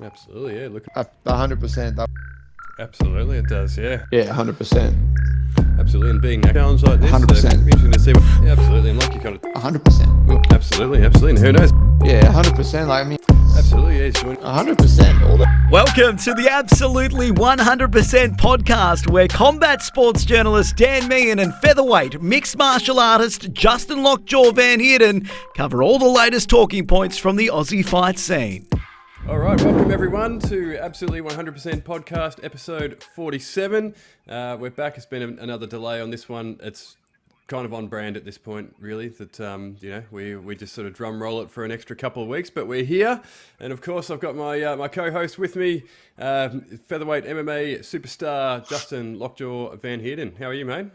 Absolutely, yeah. Look, 100%. absolutely, it does. Yeah, Yeah, 100%. absolutely. And being a challenge like this, 100%. it'd be interesting to see. Yeah, absolutely. And like you kind of, 100%. absolutely, absolutely. And who knows? Yeah, 100%. Like, I mean, Absolutely, yeah. He's doing 100%. All the Welcome to the Absolutely 100% podcast, where combat sports journalist Dan Meehan and featherweight mixed martial artist Justin Lockjaw Van Heerden cover all the latest talking points from the Aussie fight scene. All right, welcome everyone to Absolutely 100% Podcast, episode 47. We're back. It's been another delay on this one. It's kind of on brand at this point, really, that, we just sort of drum roll it for an extra couple of weeks, but we're here. And of course, I've got my co-host with me, featherweight MMA superstar Justin Lockjaw Van Heerden. How are you, mate?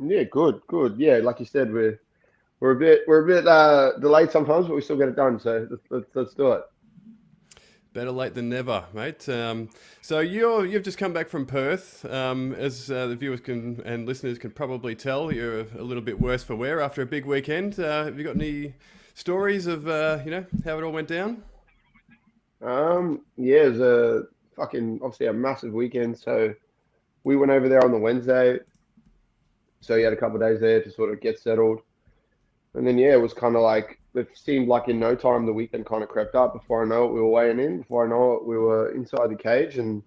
Yeah, good. Yeah, like you said, we're a bit delayed sometimes, but we still get it done. So let's do it. Better late than never, mate. So you've just come back from Perth. As the viewers and listeners can probably tell, you're a little bit worse for wear after a big weekend. Have you got any stories of how it all went down? Yeah, it was obviously a massive weekend. So we went over there on the Wednesday. So you had a couple of days there to sort of get settled. And then, yeah, it was kind of like, it seemed like in no time the weekend kind of crept up. Before I know it, we were weighing in. Before I know it, we were inside the cage. And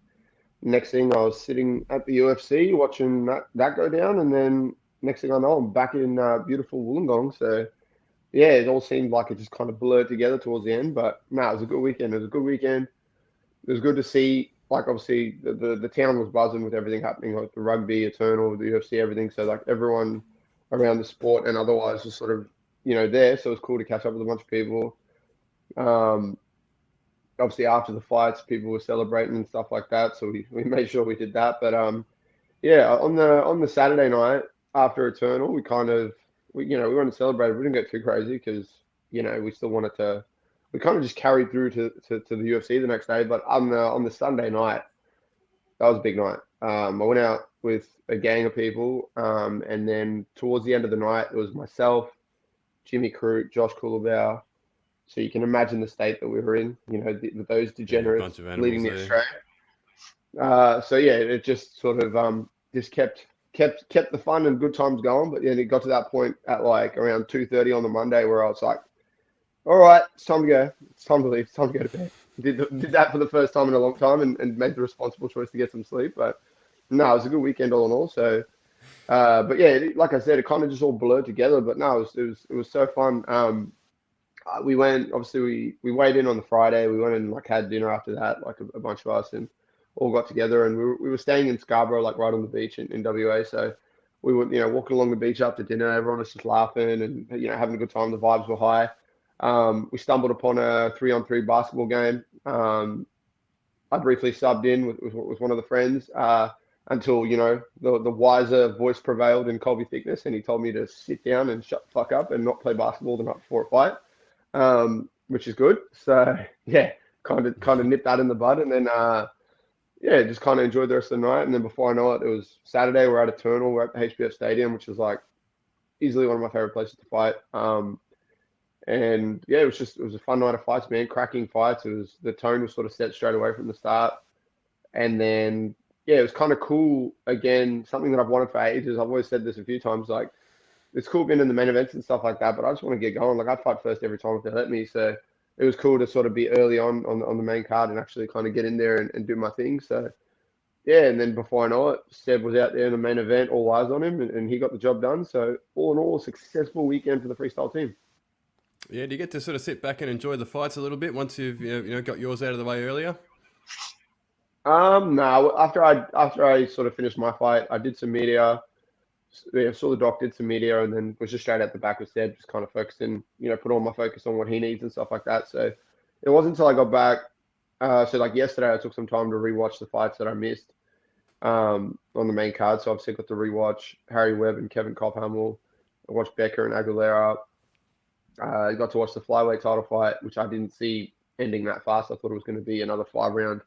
next thing, I was sitting at the UFC watching that go down. And then next thing I know, I'm back in beautiful Wollongong. So, yeah, it all seemed like it just kind of blurred together towards the end. But, no, it was a good weekend. It was a good weekend. It was good to see, like, obviously, the town was buzzing with everything happening, like the rugby, Eternal, the UFC, everything. So, like, everyone around the sport and otherwise was sort of, there. So it was cool to catch up with a bunch of people. Obviously, after the fights, people were celebrating and stuff like that. So we made sure we did that. But yeah, on the Saturday night after Eternal, we wanted to celebrate. We didn't get too crazy because we still wanted to. We kind of just carried through to the UFC the next day. But on the Sunday night, that was a big night. I went out with a gang of people, and then towards the end of the night, it was myself, Jimmy Crute, Josh Coolabauer. So you can imagine the state that we were in, those degenerates leading the Australia. So yeah, it just sort of just kept the fun and good times going. But then it got to that point at like around 2:30 on the Monday where I was like, all right, it's time to go. It's time to leave. It's time to go to bed. Did that for the first time in a long time and made the responsible choice to get some sleep. But no, it was a good weekend all in all. So but yeah, like I said, it kind of just all blurred together. But no, it was so fun. We went, obviously we weighed in on the Friday. We went and like had dinner after that, like a bunch of us, and all got together. And we were staying in Scarborough, like right on the beach in WA. So we were walking along the beach after dinner. Everyone was just laughing and having a good time. The vibes were high. We stumbled upon a 3-on-3 basketball game. I briefly subbed in with one of the friends. Until the wiser voice prevailed in Colby Thickness, and he told me to sit down and shut the fuck up and not play basketball the night before a fight, which is good. So yeah, kind of nipped that in the bud, and then just kind of enjoyed the rest of the night. And then before I know it, it was Saturday. We're at Eternal. We're at the HBF Stadium, which is like easily one of my favorite places to fight. And yeah, it was a fun night of fights, man. Cracking fights. The tone was sort of set straight away from the start, and then. Yeah, it was kind of cool. Again, something that I've wanted for ages. I've always said this a few times. Like, it's cool being in the main events and stuff like that, but I just want to get going. Like, I'd fight first every time if they let me. So it was cool to sort of be early on the main card and actually kind of get in there and do my thing. So yeah, and then before I know it, Seb was out there in the main event, all eyes on him, and he got the job done. So all in all, a successful weekend for the freestyle team. Yeah, do you get to sort of sit back and enjoy the fights a little bit once you've got yours out of the way earlier? No. After I sort of finished my fight, I did some media. Yeah, saw the doc, did some media, and then was just straight at the back with Seb, just kind of focusing, put all my focus on what he needs and stuff like that. So it wasn't until I got back. So like yesterday, I took some time to rewatch the fights that I missed on the main card. So obviously I got to rewatch Harry Webb and Kevin Kophamel. I watched Becker and Aguilera. I got to watch the flyweight title fight, which I didn't see ending that fast. I thought it was going to be another 5-round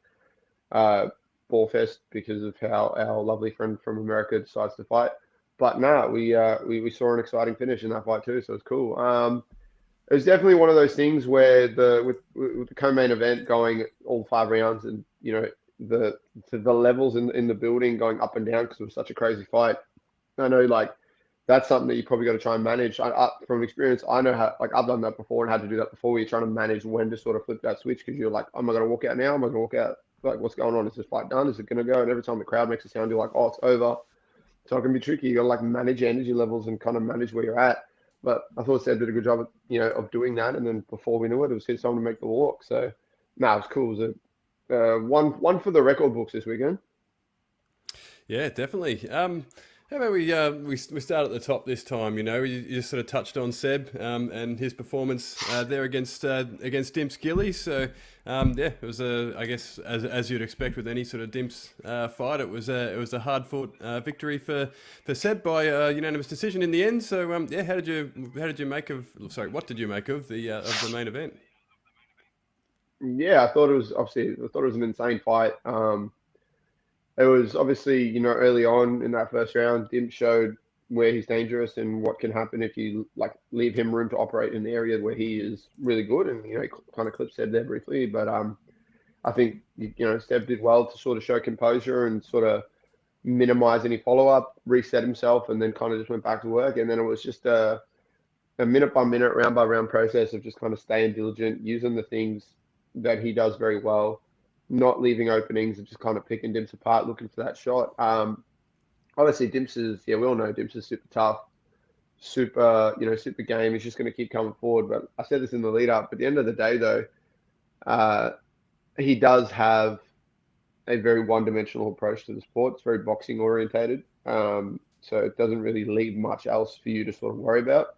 ball fest because of how our lovely friend from America decides to fight. But no, we saw an exciting finish in that fight too, so it's cool. It was definitely one of those things where with the co-main event going all 5 rounds, and the levels in the building going up and down because it was such a crazy fight. I know like that's something that you probably got to try and manage. From experience, I know how, like I've done that before and had to do that before. Where you're trying to manage when to sort of flip that switch because you're like, am I going to walk out now? Am I going to walk out? Like, what's going on? Is this fight done? Is it going to go? And every time the crowd makes a sound, you're like, oh, it's over. So it can be tricky. You got to like manage your energy levels and kind of manage where you're at. But I thought Seb did a good job of, of doing that. And then before we knew it, it was his time to make the walk. So, it was cool. It was one for the record books this weekend. Yeah, definitely. How about we start at the top this time? You just sort of touched on Seb and his performance there against Dimps Gilly. So it was I guess as you'd expect with any sort of Dimps fight, it was a hard fought victory for Seb by unanimous decision in the end. So what did you make of the main event? Yeah, I thought it was an insane fight. It was obviously, early on in that first round, Dim showed where he's dangerous and what can happen if you like leave him room to operate in the area where he is really good. And, he kind of clipped Seb there briefly. But I think, Seb did well to sort of show composure and sort of minimize any follow-up, reset himself, and then kind of just went back to work. And then it was just a minute-by-minute, round-by-round process of just kind of staying diligent, using the things that he does very well, not leaving openings and just kind of picking Dimps apart, looking for that shot. Obviously, Dimps is, we all know Dimps is super tough, super game. He's just going to keep coming forward. But I said this in the lead up. At the end of the day, though, he does have a very one-dimensional approach to the sport. It's very boxing orientated. So it doesn't really leave much else for you to sort of worry about.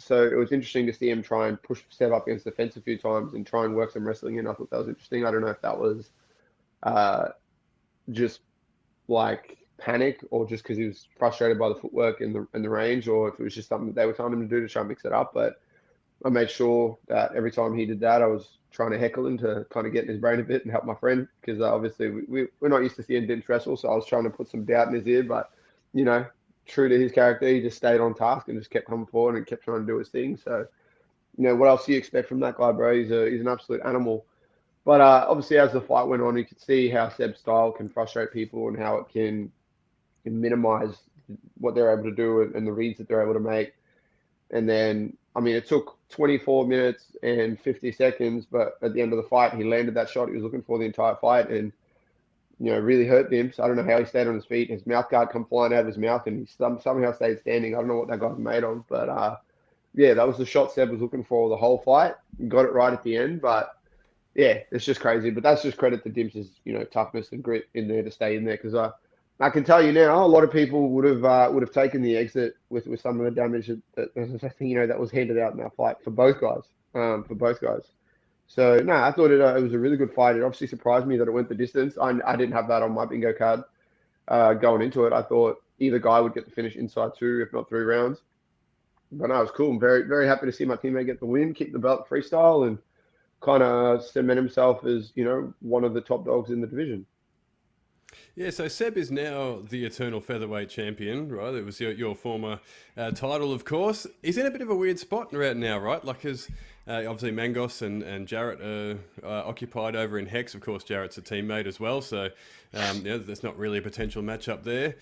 So it was interesting to see him try and push Seb up against the fence a few times and try and work some wrestling in. I thought that was interesting. I don't know if that was just like panic or just because he was frustrated by the footwork and the range, or if it was just something that they were telling him to do to try and mix it up. But I made sure that every time he did that, I was trying to heckle him to kind of get in his brain a bit and help my friend because obviously we're not used to seeing Dimps wrestle. So I was trying to put some doubt in his ear, but true to his character, he just stayed on task and just kept coming forward and kept trying to do his thing. So, what else do you expect from that guy, bro? He's an absolute animal. But obviously, as the fight went on, you could see how Seb's style can frustrate people and how it can minimize what they're able to do and the reads that they're able to make. And then, it took 24 minutes and 50 seconds, but at the end of the fight, he landed that shot he was looking for the entire fight and really hurt Dimps. I don't know how he stayed on his feet. His mouth guard come flying out of his mouth, and he somehow stayed standing. I don't know what that guy's made of, but that was the shot Seb was looking for the whole fight. He got it right at the end, but it's just crazy. But that's just credit to Dimps' toughness and grit in there to stay in there. Because I can tell you now, a lot of people would have taken the exit with some of the damage that was handed out in that fight for both guys. So, no, I thought it was a really good fight. It obviously surprised me that it went the distance. I didn't have that on my bingo card going into it. I thought either guy would get the finish inside 2, if not 3 rounds. But no, it was cool. I'm very, very happy to see my teammate get the win, keep the belt freestyle, and kind of cement himself as, one of the top dogs in the division. Yeah, so Seb is now the eternal featherweight champion, right? It was your former title, of course. He's in a bit of a weird spot right now, right? Like, because obviously Mangos and Jarrett are occupied over in Hex. Of course, Jarrett's a teammate as well, so there's not really a potential matchup there.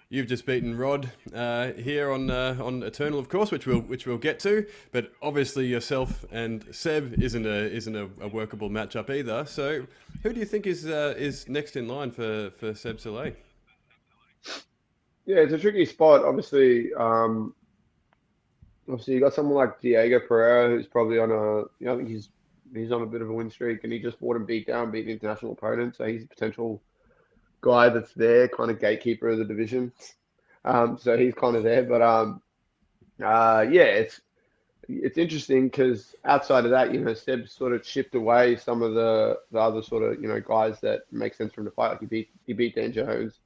You've just beaten Rod here on Eternal, of course, which we'll get to. But obviously, yourself and Seb isn't a workable matchup either. So, who do you think is next in line for Seb Soleil? Yeah, it's a tricky spot. Obviously, you got someone like Diego Pereira, who's probably on I think he's on a bit of a win streak, and he just fought and beat an international opponent. So he's a potential guy that's there, kind of gatekeeper of the division. So he's kind of there, but it's interesting because outside of that, Seb sort of chipped away some of the other sort of guys that make sense for him to fight. Like he beat Dan Jones,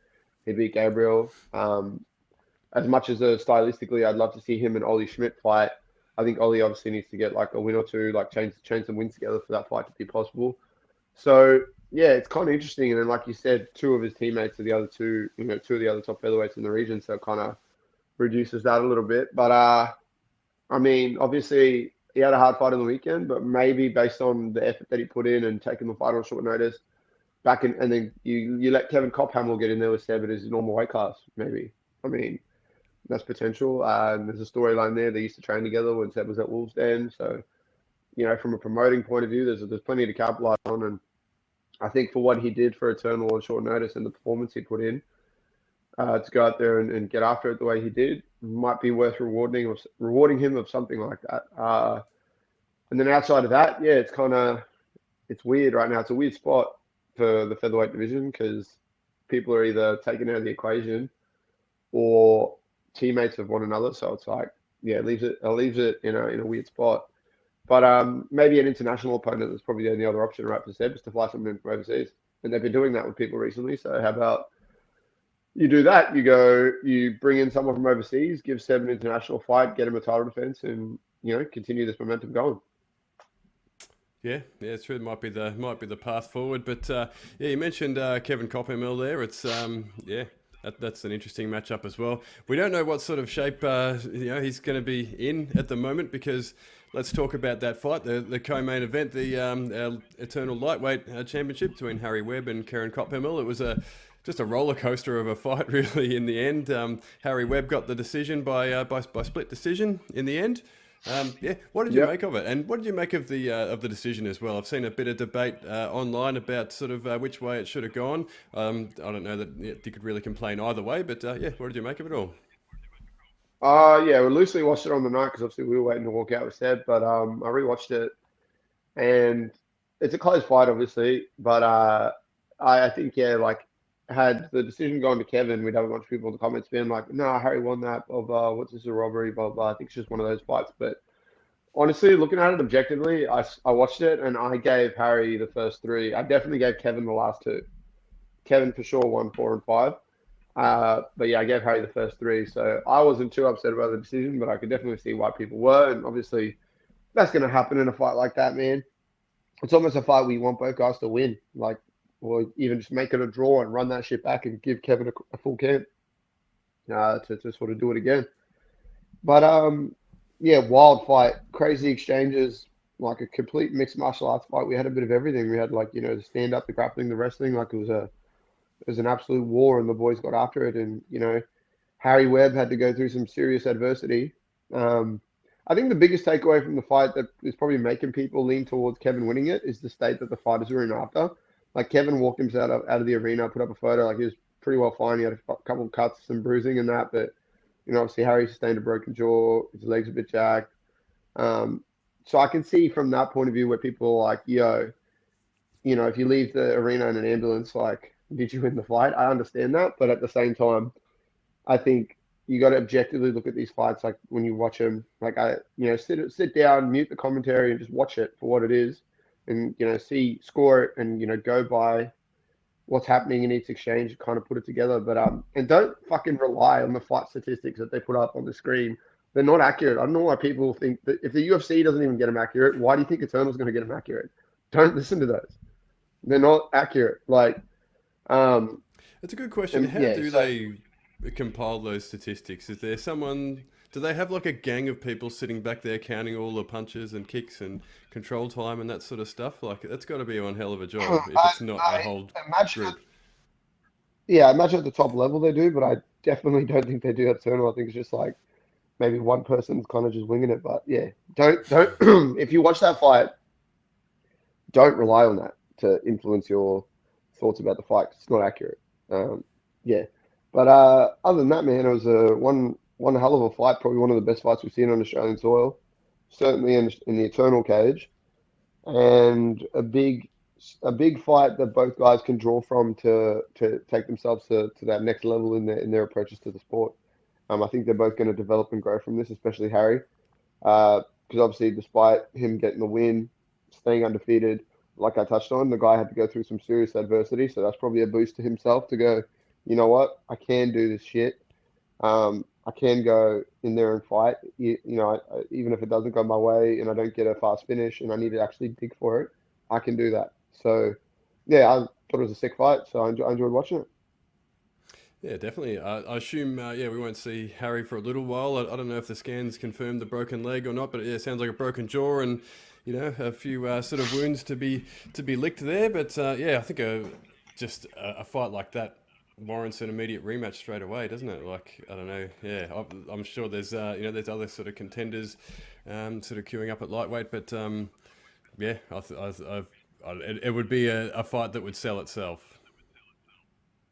he beat Gabriel. As much as stylistically, I'd love to see him and Ollie Schmidt fight. I think Ollie obviously needs to get like a win or two, like change some wins together for that fight to be possible. So yeah, it's kind of interesting. And then, like you said, 2 of his teammates are the other 2, 2 of the other top featherweights in the region. So it kind of reduces that a little bit. But obviously, he had a hard fight on the weekend, but maybe based on the effort that he put in and taking the fight on short notice, and then you let Kevin Cophamel get in there with Seb at his normal weight class, maybe. I mean, that's potential. There's a storyline there. They used to train together when Seb was at Wolves Den. So, from a promoting point of view, there's plenty to capitalize on. And I think for what he did for Eternal on short notice and the performance he put in, to go out there and get after it the way he did, might be worth rewarding him of something like that. And then outside of that, yeah, it's weird right now. It's a weird spot for the featherweight division because people are either taken out of the equation or teammates of one another. So it's like, yeah, it leaves it in a weird spot. But maybe an international opponent is probably the only other option, right, for Seb, is to fly someone in from overseas. And they've been doing that with people recently. So how about you do that? You bring in someone from overseas, give Seb an international fight, get him a title defense, and continue this momentum going. Yeah, it's true. It might be the path forward. But yeah, you mentioned Kevin Cophamel there. It's that's an interesting matchup as well. We don't know what sort of shape he's going to be in at the moment because let's talk about that fight, the co-main event, the Eternal Lightweight Championship between Harry Webb and Karen Cophamel. It was just a roller coaster of a fight, really. In the end, Harry Webb got the decision by split decision in the end. What did you make of it, and what did you make of the decision as well? I've seen a bit of debate online about sort of which way it should have gone. I don't know that you could really complain either way, but what did you make of it all? We loosely watched it on the night because obviously we were waiting to walk out with Seb, but I rewatched it, and it's a close fight, obviously, but I think had the decision gone to Kevin, we'd have a bunch of people in the comments being like, no, Harry won that, blah, blah, what's this, a robbery, blah, blah. I think it's just one of those fights. But honestly, looking at it objectively, I watched it and I gave Harry the first three. I definitely gave Kevin the last two. Kevin for sure won 4 and 5. But yeah, I gave Harry the first three. So I wasn't too upset about the decision, but I could definitely see why people were. And obviously, that's going to happen in a fight like that, man. It's almost a fight where you want both guys to win. Or even just make it a draw and run that shit back and give Kevin a full camp to sort of do it again. But, wild fight. Crazy exchanges, like a complete mixed martial arts fight. We had a bit of everything. We had the stand-up, the grappling, the wrestling. It was an absolute war and the boys got after it. And, Harry Webb had to go through some serious adversity. I think the biggest takeaway from the fight that is probably making people lean towards Kevin winning it is the state that the fighters were in after. Kevin walked himself out of the arena, put up a photo. He was pretty well fine. He had a couple of cuts, some bruising and that. But, obviously Harry sustained a broken jaw. His legs a bit jacked. So I can see from that point of view where people are like, if you leave the arena in an ambulance, did you win the fight? I understand that. But at the same time, I think you got to objectively look at these fights. When you watch them, sit down, mute the commentary and just watch it for what it is. And, score it and, go by what's happening in each exchange and kind of put it together. But, and don't fucking rely on the fight statistics that they put up on the screen. They're not accurate. I don't know why people think that if the UFC doesn't even get them accurate, why do you think Eternal's going to get them accurate? Don't listen to those. They're not accurate. It's a good question. How do they compile those statistics? Is there someone... Do they have a gang of people sitting back there counting all the punches and kicks and control time and that sort of stuff? That's got to be one hell of a job if it's not a whole group. I imagine at the top level they do, but I definitely don't think they do at Eternal. I think it's just maybe one person's kind of just winging it. But yeah, don't if you watch that fight, don't rely on that to influence your thoughts about the fight. 'Cause it's not accurate. But other than that, man, it was one hell of a fight, probably one of the best fights we've seen on Australian soil, certainly in the Eternal cage, and a big fight that both guys can draw from to take themselves to that next level in their approaches to the sport. I think they're both going to develop and grow from this, especially Harry, because obviously despite him getting the win, staying undefeated, like I touched on, the guy had to go through some serious adversity, so that's probably a boost to himself to go, you know what, I can do this shit. I can go in there and fight, even if it doesn't go my way and I don't get a fast finish and I need to actually dig for it, I can do that. So, yeah, I thought it was a sick fight, so I enjoyed watching it. Yeah, definitely. I assume, yeah, we won't see Harry for a little while. I don't know if the scans confirmed the broken leg or not, but yeah, it sounds like a broken jaw and a few sort of wounds to be licked there. But yeah, I think just a fight like that warrants an immediate rematch straight away, doesn't it? Like I don't know, yeah, I'm sure there's there's other sort of contenders sort of queuing up at lightweight, but yeah, it would be a fight that would sell itself.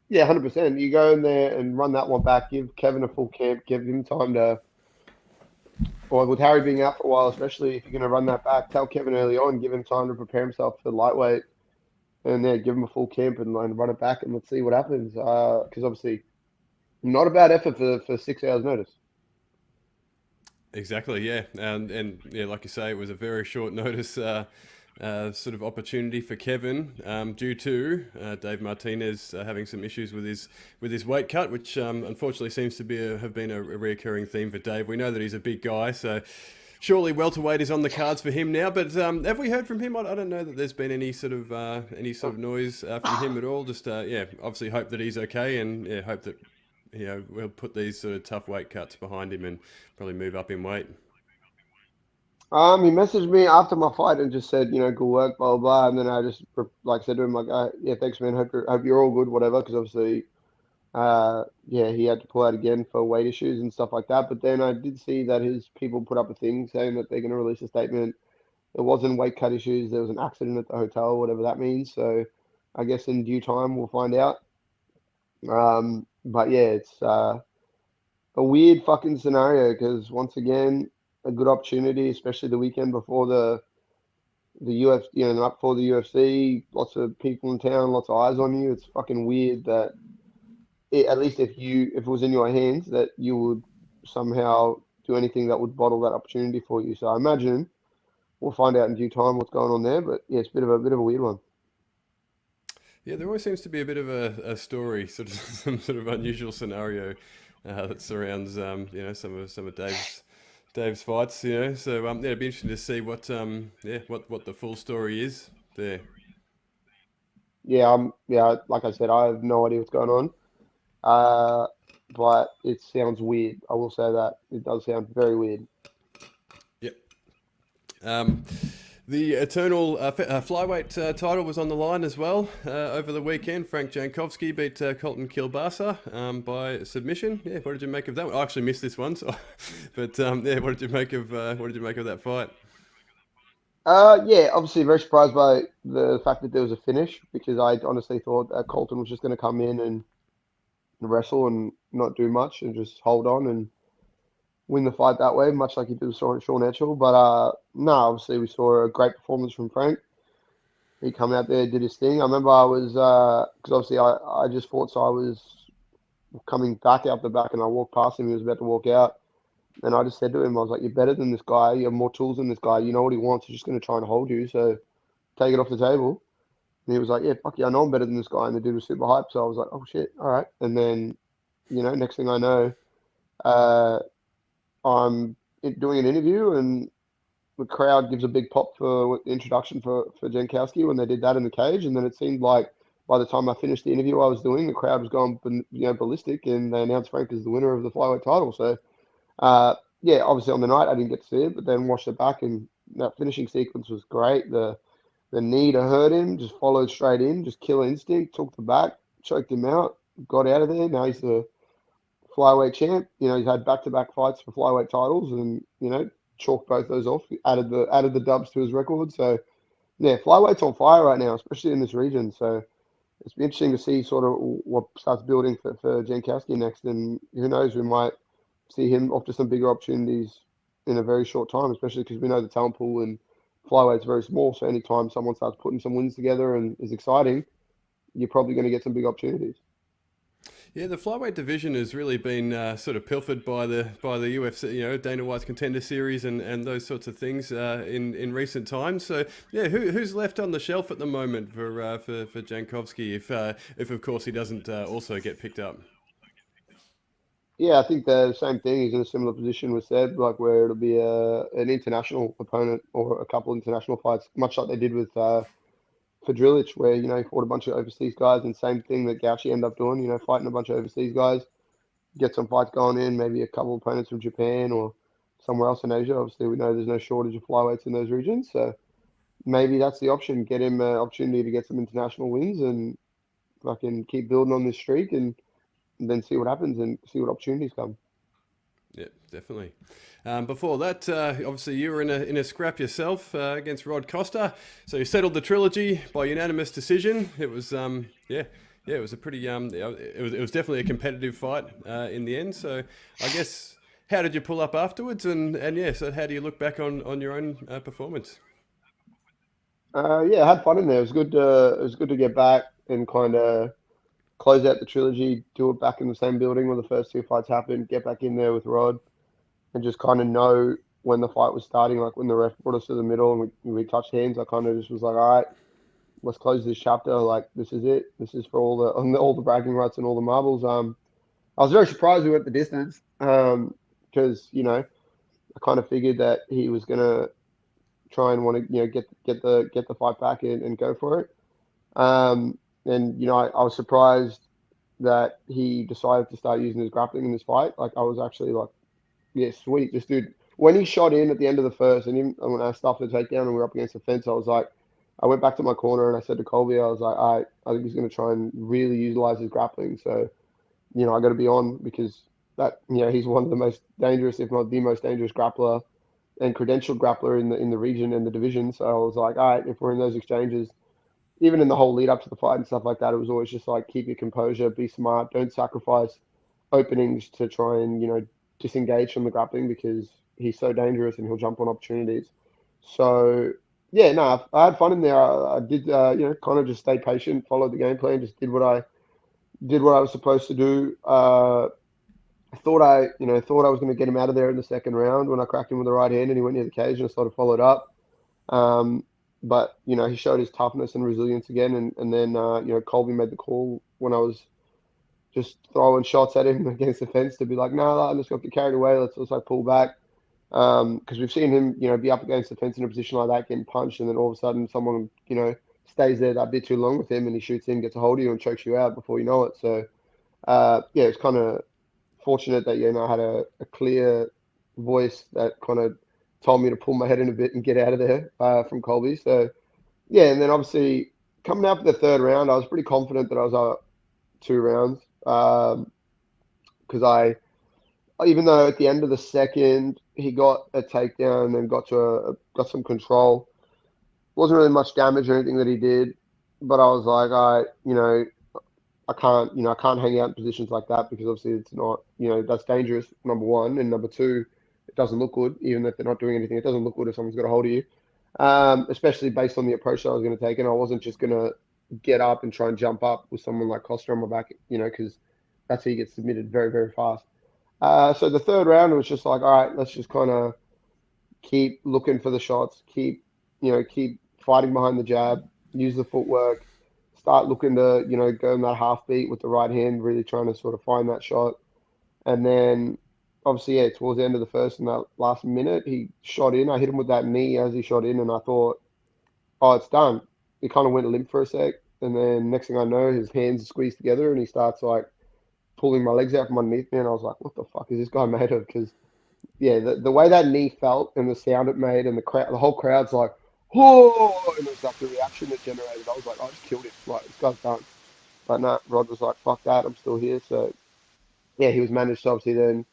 Yeah, 100%. You go in there and run that one back. Give Kevin a full camp. Give him time to, or with Harry being out for a while, especially if you're going to run that back, tell Kevin early on. Give him time to prepare himself for lightweight, and then give him a full camp and run it back, and let's see what happens. Because obviously, not a bad effort for 6 hours notice. Exactly, yeah, and yeah, like you say, it was a very short notice sort of opportunity for Kevin due to Dave Martinez having some issues with his weight cut, which unfortunately seems to have been a reoccurring theme for Dave. We know that he's a big guy, so surely welterweight is on the cards for him now. But have we heard from him? I don't know that there's been any sort of noise from him at all. Just yeah, obviously hope that he's okay, and yeah, hope that we'll put these sort of tough weight cuts behind him and probably move up in weight. He messaged me after my fight and just said, good work, blah, blah, blah. And then I just said to him, yeah, thanks, man. Hope you're all good, whatever. Because obviously, yeah, he had to pull out again for weight issues and stuff like that. But then I did see that his people put up a thing saying that they're going to release a statement. It wasn't weight cut issues. There was an accident at the hotel, whatever that means. So I guess in due time, we'll find out. But yeah, it's a weird fucking scenario because once again, a good opportunity, especially the weekend before the UFC, the night before the UFC. Lots of people in town, lots of eyes on you. It's fucking weird that at least if it was in your hands, that you would somehow do anything that would bottle that opportunity for you. So I imagine we'll find out in due time what's going on there. But yeah, it's a bit of a weird one. Yeah, there always seems to be a bit of a story, sort of some sort of unusual scenario that surrounds some of Dave's fights, So yeah, it'd be interesting to see what the full story is there. Yeah, like I said, I have no idea what's going on. But it sounds weird. I will say that it does sound very weird. Yep. The eternal flyweight title was on the line as well over the weekend. Frank Jankowski beat Colton Kilbasa by submission. Yeah, what did you make of that one? I actually missed this one, but yeah, what did you make of that fight? Yeah, obviously very surprised by the fact that there was a finish because I honestly thought that Colton was just going to come in and wrestle and not do much and just hold on and win the fight that way, much like he did with Sean Edgell. But no, obviously we saw a great performance from Frank. He come out there, did his thing. I remember I was, because obviously I just fought, so I was coming back out the back and I walked past him. He was about to walk out. And I just said to him, I was like, you're better than this guy. You have more tools than this guy. You know what he wants. He's just going to try and hold you. So take it off the table. And he was like, yeah, fuck yeah, I know I'm better than this guy. And the dude was super hyped. So I was like, oh shit, all right. And then, next thing I know, I'm doing an interview and the crowd gives a big pop for the introduction for Jankowski when they did that in the cage. And then it seemed like by the time I finished the interview I was doing, the crowd was going ballistic and they announced Frank as the winner of the flyweight title. So, yeah, obviously on the night I didn't get to see it, but then watched it back and that finishing sequence was great. The knee to Heerden just followed straight in, just kill instinct, took the back, choked him out, got out of there. Now he's the flyweight champ. He's had back-to-back fights for flyweight titles and, chalked both those off. He added the dubs to his record. So, yeah, flyweight's on fire right now, especially in this region. So it's be interesting to see sort of what starts building for Jankowski next. And who knows, we might see him off to some bigger opportunities in a very short time, especially because we know the talent pool and flyweight's very small. So anytime someone starts putting some wins together and is exciting, you're probably going to get some big opportunities. Yeah, the flyweight division has really been sort of pilfered by the UFC, Dana White's Contender Series and those sorts of things in recent times. So yeah, who's left on the shelf at the moment for Jankowski if of course he doesn't also get picked up? Yeah, I think the same thing. He's in a similar position with Seb, like where it'll be an international opponent or a couple international fights, much like they did with for Drillich, where he fought a bunch of overseas guys, and same thing that Gauchi ended up doing. Fighting a bunch of overseas guys, get some fights going in, maybe a couple of opponents from Japan or somewhere else in Asia. Obviously, we know there's no shortage of flyweights in those regions, so maybe that's the option. Get him an opportunity to get some international wins and fucking keep building on this streak, and then see what happens and see what opportunities come. Yeah, definitely. Before that, obviously you were in a scrap yourself against Rod Costa. So you settled the trilogy by unanimous decision. It was it was a pretty it was definitely a competitive fight in the end. So I guess, how did you pull up afterwards? And so how do you look back on your own performance? I had fun in there. It was good to get back and kind of close out the trilogy, do it back in the same building where the first two fights happened, get back in there with Rod, and just kind of know when the fight was starting. Like when the ref brought us to the middle and we touched hands, I kind of just was like, all right, let's close this chapter. Like, this is it. This is for all the bragging rights and all the marbles. I was very surprised we went the distance because I kind of figured that he was gonna try and want to get the fight back and go for it. And I was surprised that he decided to start using his grappling in this fight. Like, I was actually like, yeah, sweet. This dude, when he shot in at the end of the first, and even when I stuffed the takedown and we were up against the fence, I went back to my corner and I said to Colby, I was like, all right, I think he's going to try and really utilize his grappling. So, I got to be on, because that, he's one of the most dangerous, if not the most dangerous grappler and credentialed grappler in the region and the division. So I was like, all right, if we're in those exchanges, even in the whole lead up to the fight and stuff like that, it was always just like, keep your composure, be smart, don't sacrifice openings to try and, disengage from the grappling, because he's so dangerous and he'll jump on opportunities. So, yeah, no, I had fun in there. I did, kind of just stay patient, followed the game plan, just did what I was supposed to do. I thought I was going to get him out of there in the second round when I cracked him with the right hand and he went near the cage, and I sort of followed up. But, he showed his toughness and resilience again. And then, Colby made the call when I was just throwing shots at him against the fence to be like, no, I'm just going to get carried away. Let's also pull back. Because we've seen him, be up against the fence in a position like that, getting punched, and then all of a sudden someone, stays there that bit too long with him, and he shoots in, gets a hold of you, and chokes you out before you know it. So, it's kind of fortunate that I had a clear voice that kind of told me to pull my head in a bit and get out of there from Colby. So, yeah, and then obviously coming out for the third round, I was pretty confident that I was up 2 rounds, because even though at the end of the second he got a takedown and got some control, wasn't really much damage or anything that he did, but I was like, I can't hang out in positions like that, because obviously it's not, that's dangerous, number one, and number two, it doesn't look good. Even if they're not doing anything, it doesn't look good if someone's got a hold of you, especially based on the approach that I was going to take. And I wasn't just going to get up and try and jump up with someone like Costa on my back, because that's how you get submitted very, very fast. So the third round, it was just like, all right, let's just kind of keep looking for the shots, keep fighting behind the jab, use the footwork, start looking to, go in that half beat with the right hand, really trying to sort of find that shot. And then obviously, towards the end of the first, in that last minute, he shot in. I hit him with that knee as he shot in, and I thought, oh, it's done. He kind of went limp for a sec, and then next thing I know, his hands squeezed together, and he starts like pulling my legs out from underneath me, and I was like, what the fuck is this guy made of? Because, the way that knee felt and the sound it made, and the whole crowd's like, oh, and it was like the reaction it generated. I was like, I just killed him. Like, this guy's done. But no, Rod was like, fuck that, I'm still here. So, yeah, he was managed to obviously then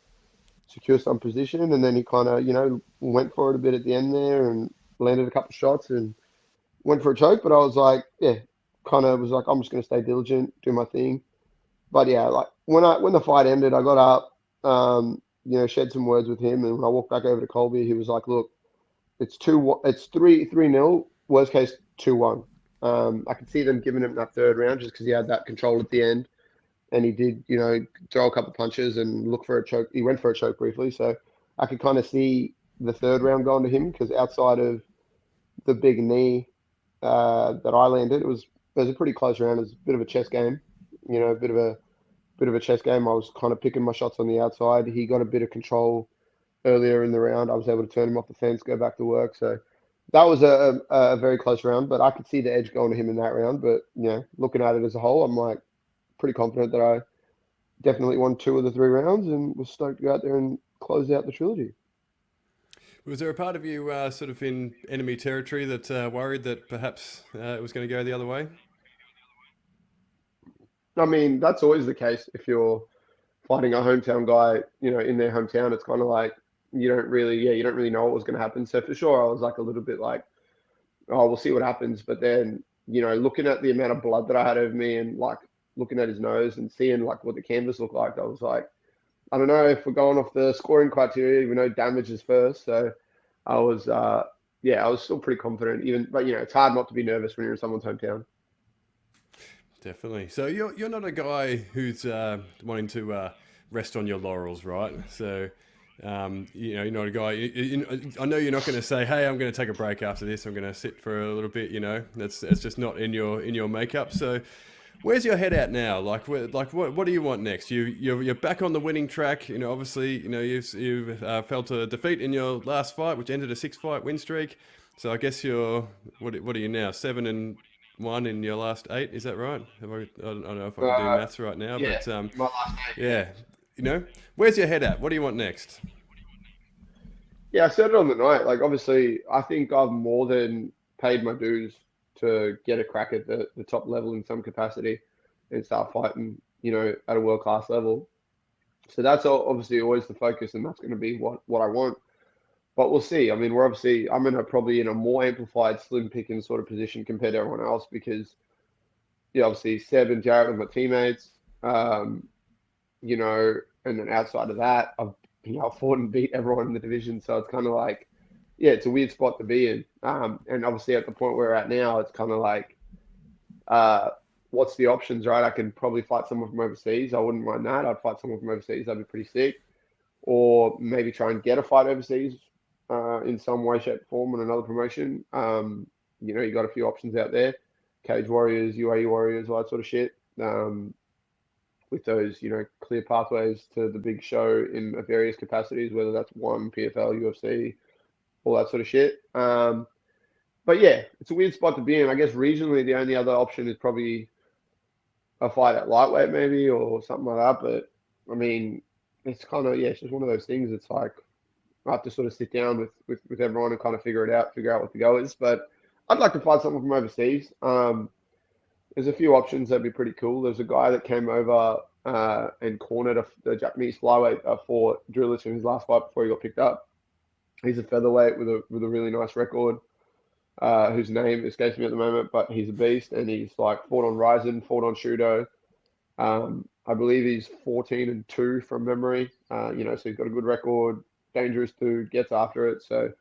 secure some position, and then he kind of, went for it a bit at the end there and landed a couple of shots and went for a choke. But I was like, kind of was like, I'm just going to stay diligent, do my thing. But yeah, like when the fight ended, I got up, shared some words with him, and when I walked back over to Colby, he was like, look, it's 3-0, worst case 2-1. I could see them giving him that third round just because he had that control at the end, and he did, throw a couple of punches and look for a choke. He went for a choke briefly, so I could kind of see the third round going to him, because outside of the big knee that I landed, it was a pretty close round. It was a bit of a chess game, a bit of a chess game. I was kind of picking my shots on the outside. He got a bit of control earlier in the round. I was able to turn him off the fence, go back to work. So that was a very close round, but I could see the edge going to him in that round. But looking at it as a whole, I'm like pretty confident that I definitely won 2 of the 3 rounds and was stoked to go out there and close out the trilogy. Was there a part of you sort of in enemy territory that worried that perhaps it was going to go the other way? I mean, that's always the case if you're fighting a hometown guy, in their hometown. It's kind of like you don't really know what was going to happen. So for sure, I was like a little bit like, oh, we'll see what happens. But then, looking at the amount of blood that I had over me and like looking at his nose and seeing like what the canvas looked like, I was like, I don't know if we're going off the scoring criteria, even though damage is first. So I was, I was still pretty confident. But it's hard not to be nervous when you're in someone's hometown. Definitely. So you're not a guy who's wanting to rest on your laurels, right? So you're not a guy. I know you're not going to say, "Hey, I'm going to take a break after this. I'm going to sit for a little bit." That's just not in your makeup. So where's your head at now? Like what do you want next? You're back on the winning track. Obviously, you've felt a defeat in your last fight, which ended a 6-fight win streak. So I guess you're what are you now? 7-1 in your last 8, is that right? I don't know if I can do maths right now, but my last 8. yeah. Where's your head at? What do you want next? Yeah, I said it on the night. Like, obviously, I think I've more than paid my dues to get a crack at the top level in some capacity and start fighting, at a world-class level. So that's obviously always the focus, and that's going to be what I want. But we'll see. I mean, I'm probably in a more amplified slim picking sort of position compared to everyone else because, obviously Seb and Jarrett are my teammates, and then outside of that, I've fought and beat everyone in the division. So it's kind of like, it's a weird spot to be in. And obviously at the point where we're at now, it's kind of like, what's the options, right? I can probably fight someone from overseas. I wouldn't mind that. I'd fight someone from overseas. That'd be pretty sick. Or maybe try and get a fight overseas. In some way, shape, form, and another promotion. You got a few options out there: Cage Warriors, UAE Warriors, all that sort of shit. With those, clear pathways to the big show in various capacities, whether that's one PFL, UFC, all that sort of shit. But yeah, it's a weird spot to be in. I guess regionally, the only other option is probably a fight at lightweight, maybe, or something like that. But I mean, it's kind of it's just one of those things. It's like, I have to sort of sit down with everyone and kind of figure out what the go is. But I'd like to fight someone from overseas. There's a few options that'd be pretty cool. There's a guy that came over and cornered the Japanese flyweight for Drillers in his last fight before he got picked up. He's a featherweight with a really nice record, whose name escapes me at the moment, but he's a beast, and he's like fought on Ryzen, fought on Shudo. I believe he's 14-2 from memory. So he's got a good record. Dangerous dude, gets after it. So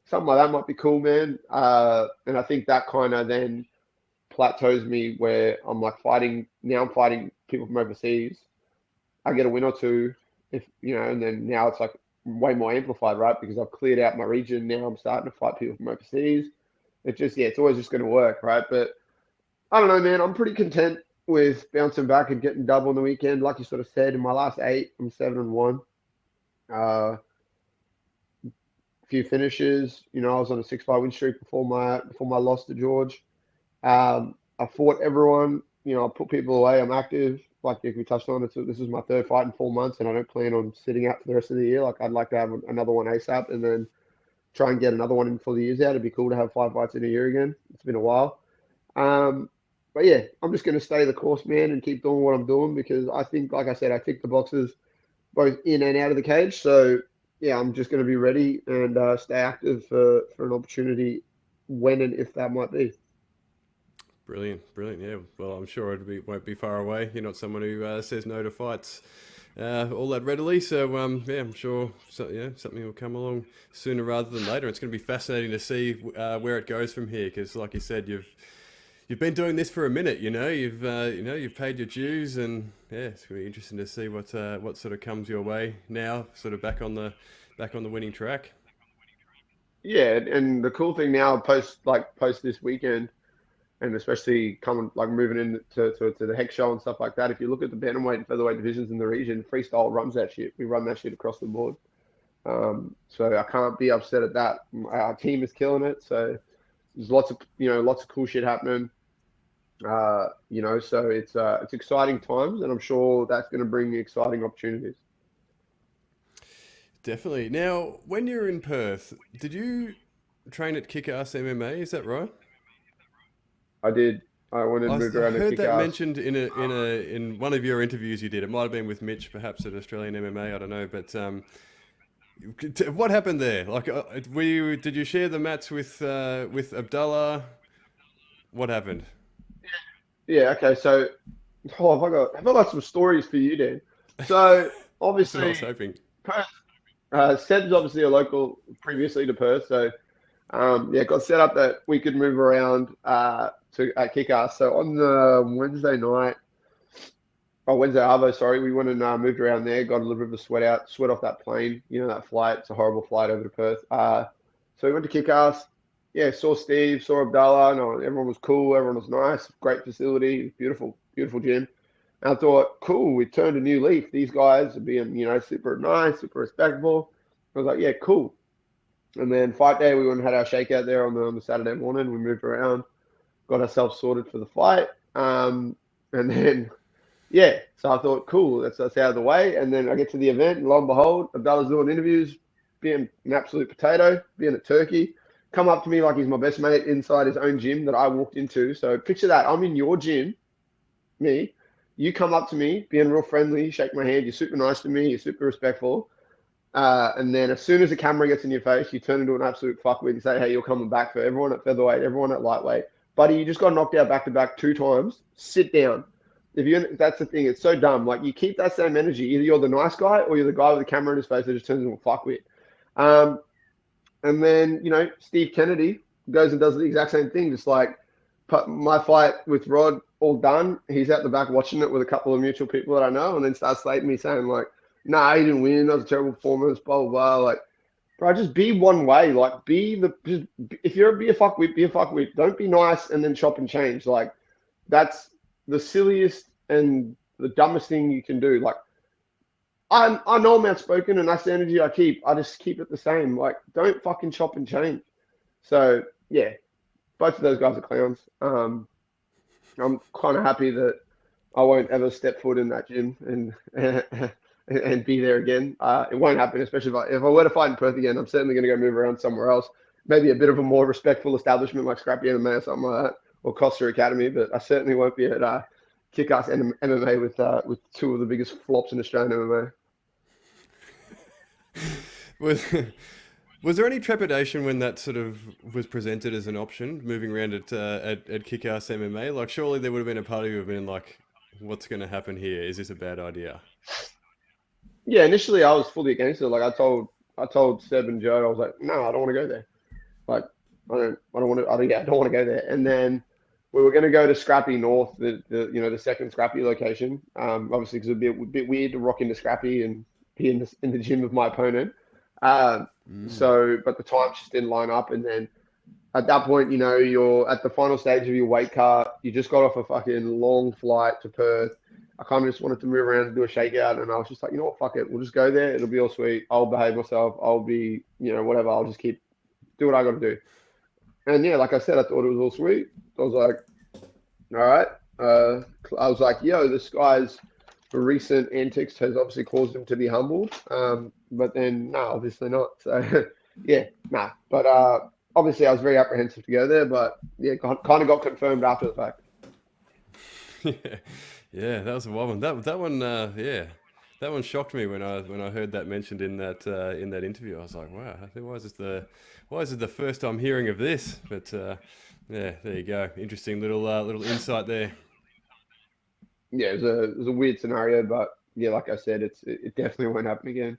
something like that might be cool, man. And I think that kind of then plateaus me where I'm like fighting people from overseas. I get a win or two, and then now it's like way more amplified, right? Because I've cleared out my region. Now I'm starting to fight people from overseas. It's always just going to work, right? But I don't know, man. I'm pretty content with bouncing back and getting double on the weekend. Like you sort of said, in my last 8, I'm 7-1. Few finishes. I was on a 6-fight win streak before my loss to George. I fought everyone. I put people away. I'm active. Like we touched on, this is my 3rd fight in 4 months, and I don't plan on sitting out for the rest of the year. Like, I'd like to have another one ASAP, and then try and get another one in before the year's out. It'd be cool to have 5 fights in a year again. It's been a while. But yeah, I'm just going to stay the course, man, and keep doing what I'm doing because I think, like I said, I tick the boxes both in and out of the cage. So yeah, I'm just going to be ready and stay active for an opportunity when and if that might be. Brilliant. Yeah, well, I'm sure won't be far away. You're not someone who says no to fights all that readily. So I'm sure something will come along sooner rather than later. It's going to be fascinating to see where it goes from here because, like you said, you've been doing this for a minute. You've paid your dues, and it's going to be interesting to see what sort of comes your way now, sort of back on the winning track. Yeah, and the cool thing now, post this weekend, and especially moving into the Hex show and stuff like that. If you look at the bantamweight and featherweight divisions in the region, freestyle runs that shit. We run that shit across the board. So I can't be upset at that. Our team is killing it. So there's lots of cool shit happening. So it's exciting times, and I'm sure that's going to bring exciting opportunities. Definitely. Now, when you're in Perth, did you train at Kick-Ass MMA? Is that right? I did. I went and moved I around to heard that Kick-Ass. mentioned in one of your interviews you did. It might have been with Mitch, perhaps at Australian MMA. I don't know, but what happened there? Like, did you share the mats with Abdullah? What happened? Yeah. Okay. So, have I got some stories for you, Dan? So That's what I obviously, was hoping. Perth. Seb's obviously a local previously to Perth, so got set up that we could move around to at Kick-Ass. So on the Wednesday Arvo, sorry, we went and moved around there, got a little bit of a sweat off that plane. You know, that flight, it's a horrible flight over to Perth. So we went to Kick-Ass. Yeah, saw Steve, saw Abdullah. No, everyone was cool, everyone was nice, great facility, beautiful, beautiful gym. And I thought, cool, we turned a new leaf. These guys are being, super nice, super respectful. I was like, yeah, cool. And then fight day, we went and had our shakeout there on the Saturday morning. We moved around, got ourselves sorted for the fight. And then, so I thought, cool, that's out of the way. And then I get to the event, and lo and behold, Abdullah's doing interviews, being an absolute potato, being a turkey. Come up to me like he's my best mate inside his own gym that I walked into. So picture that. I'm in your gym, me. You come up to me, being real friendly, shake my hand. You're super nice to me. You're super respectful. And then as soon as the camera gets in your face, you turn into an absolute fuckwit and say, hey, you're coming back for everyone at featherweight, everyone at lightweight. Buddy, you just got knocked out back-to-back 2 times. Sit down. That's the thing. It's so dumb. Like, you keep that same energy. Either you're the nice guy or you're the guy with the camera in his face that just turns into a fuckwit. And then, Steve Kennedy goes and does the exact same thing. Just like my fight with Rod, all done. He's out the back watching it with a couple of mutual people that I know, and then starts slating me saying like, nah, he didn't win. That was a terrible performance, blah, blah, blah. Like, bro, just be one way. Like, if you're be a fuckwit, be a fuckwit. Don't be nice and then chop and change. Like, that's the silliest and the dumbest thing you can do. Like, I know I'm outspoken and that's the energy I keep. I just keep it the same. Like, don't fucking chop and change. So, yeah, both of those guys are clowns. I'm kind of happy that I won't ever step foot in that gym and be there again. It won't happen, especially if I were to fight in Perth again. I'm certainly going to go move around somewhere else. Maybe a bit of a more respectful establishment like Scrappy MMA or something like that, or Costa Academy. But I certainly won't be at Kick-Ass MMA with 2 of the biggest flops in Australian MMA. Was there any trepidation when that sort of was presented as an option, moving around at Kick-Ass MMA? Like, surely there would have been a part of you who have been like, what's going to happen here? Is this a bad idea? Yeah, initially I was fully against it. Like, I told Seb and Joe, I was like, no, I don't want to go there. Like, I don't want to go there. And then we were going to go to Scrappy North, the second Scrappy location. Obviously, because it would be a bit weird to rock into Scrappy and be in the gym of my opponent. So, but the times just didn't line up. And then at that point, you're at the final stage of your weight cut. You just got off a fucking long flight to Perth. I kind of just wanted to move around and do a shakeout. And I was just like, you know what, fuck it. We'll just go there. It'll be all sweet. I'll behave myself. I'll be, whatever. I'll just do what I got to do. And yeah, like I said, I thought it was all sweet. I was like, all right. I was like, yo, this guy's recent antics has obviously caused him to be humbled. But then, no, obviously not. So, yeah, nah. But obviously, I was very apprehensive to go there. But yeah, kind of got confirmed after the fact. Yeah, that was a wild one. That one, that one shocked me when I heard that mentioned in that interview. I was like, wow, why is it the first I'm hearing of this? But yeah, there you go. Interesting little insight there. Yeah, it was a weird scenario, but yeah, like I said, it definitely won't happen again.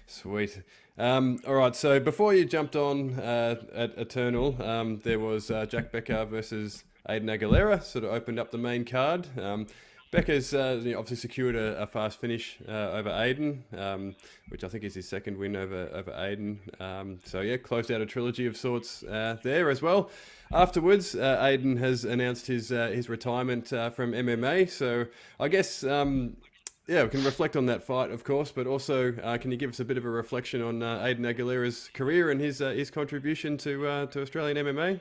Sweet. All right, so before you jumped on at Eternal, there was Jack Becker versus Aiden Aguilera, sort of opened up the main card. Becker's obviously secured a fast finish over Aiden, which I think is his second win over Aiden. So yeah, closed out a trilogy of sorts there as well. Afterwards, Aiden has announced his retirement from MMA. So I guess Yeah, we can reflect on that fight, of course, but also can you give us a bit of a reflection on Aiden Aguilera's career and his contribution to Australian MMA?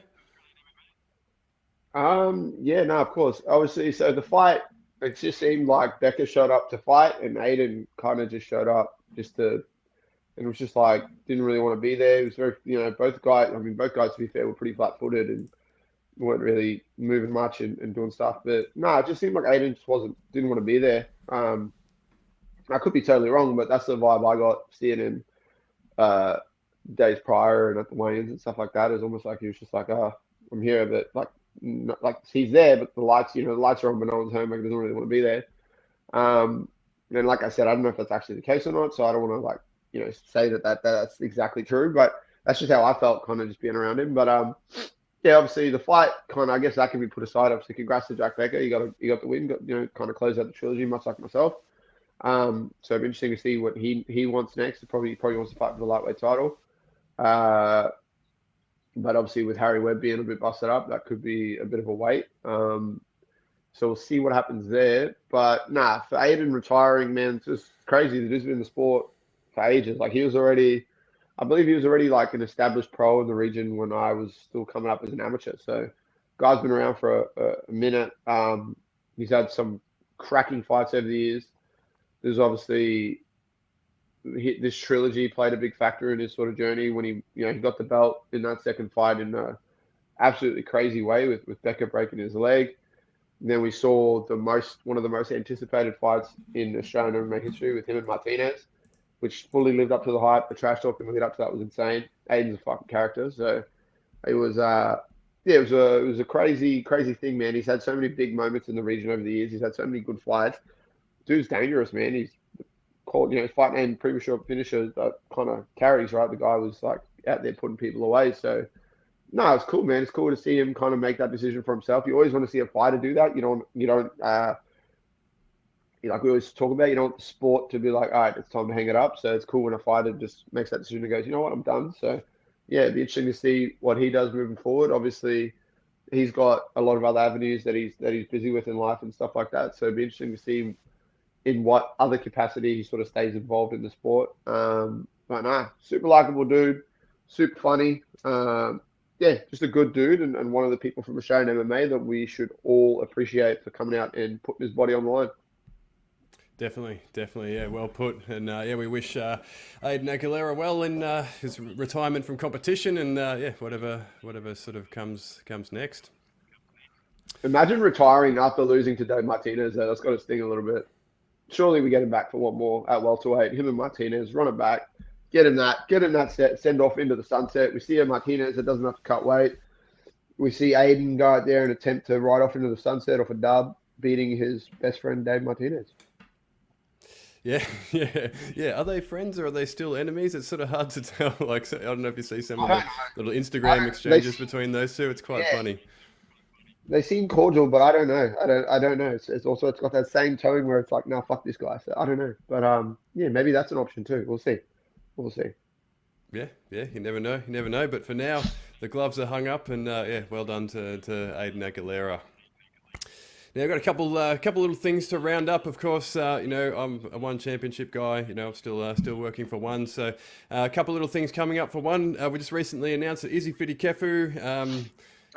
Yeah, no, of course. Obviously, so the fight, it just seemed like Becca showed up to fight, and Aiden kind of just showed up just to, and it was just like didn't really want to be there. It was very, both guys. I mean, both guys, to be fair, were pretty flat-footed and weren't really moving much and doing stuff. But no, it just seemed like Aiden just didn't want to be there. I could be totally wrong, but that's the vibe I got seeing him days prior and at the weigh-ins and stuff like that. It was almost like he was just like, oh, I'm here, but like he's there, but the lights are on, but no one's home. Like, he doesn't really want to be there. And like I said, I don't know if that's actually the case or not, so I don't want to say that's exactly true, but that's just how I felt, kind of just being around him. But yeah, obviously the fight kind of, I guess that can be put aside. Obviously, congrats to Jack Becker. You got the win. Kind of close out the trilogy, much like myself. So it'll be interesting to see what he wants next. He probably wants to fight for the lightweight title. But obviously with Harry Webb being a bit busted up, that could be a bit of a wait. So we'll see what happens there. But nah, for Aiden retiring, man, it's just crazy that he's been in the sport for ages. Like I believe he was already like an established pro in the region when I was still coming up as an amateur. So guy's been around for a minute. He's had some cracking fights over the years. There's obviously this trilogy played a big factor in his sort of journey when he got the belt in that second fight in a absolutely crazy way with Becker breaking his leg. And then we saw one of the most anticipated fights in Australian MMA history with him and Martinez, which fully lived up to the hype. The trash talk that lead up to that was insane. Aiden's a fucking character, so it was it was a crazy thing, man. He's had so many big moments in the region over the years. He's had so many good fights. Dude's dangerous, man. He's called, fight name premature finisher that kind of carries, right? The guy was like out there putting people away. So no, it's cool, man. It's cool to see him kind of make that decision for himself. You always want to see a fighter do that. You don't like we always talk about, you don't want the sport to be like, all right, it's time to hang it up. So it's cool when a fighter just makes that decision and goes, you know what, I'm done. So yeah, it'd be interesting to see what he does moving forward. Obviously, he's got a lot of other avenues that he's busy with in life and stuff like that. So it'd be interesting to see in what other capacity he sort of stays involved in the sport. But nah, super likable dude, super funny. Yeah, just a good dude and one of the people from Australian MMA that we should all appreciate for coming out and putting his body on the line. Definitely, yeah, well put. And yeah, we wish Aiden Aguilera well in his retirement from competition and yeah, whatever sort of comes next. Imagine retiring after losing to Dave Martinez. That's got to sting a little bit. Surely we get him back for one more at welterweight. Him and Martinez, run it back, get him that set, send off into the sunset. We see a Martinez that doesn't have to cut weight. We see Aiden go out there and attempt to ride off into the sunset off a dub, beating his best friend Dave Martinez. Yeah. Are they friends or are they still enemies? It's sort of hard to tell. Like, I don't know if you see some of the little Instagram exchanges between those two. It's quite funny. They seem cordial, but I don't know. I don't know. It's got that same tone where it's like, nah, fuck this guy. So I don't know. But yeah, maybe that's an option too. We'll see. Yeah. You never know. But for now, the gloves are hung up, and yeah, well done to Aiden Aguilera. Now, I've got a couple little things to round up. Of course, I'm a one championship guy. I'm still working for one. So a couple little things coming up for one. We just recently announced that Izzy Fidikefu,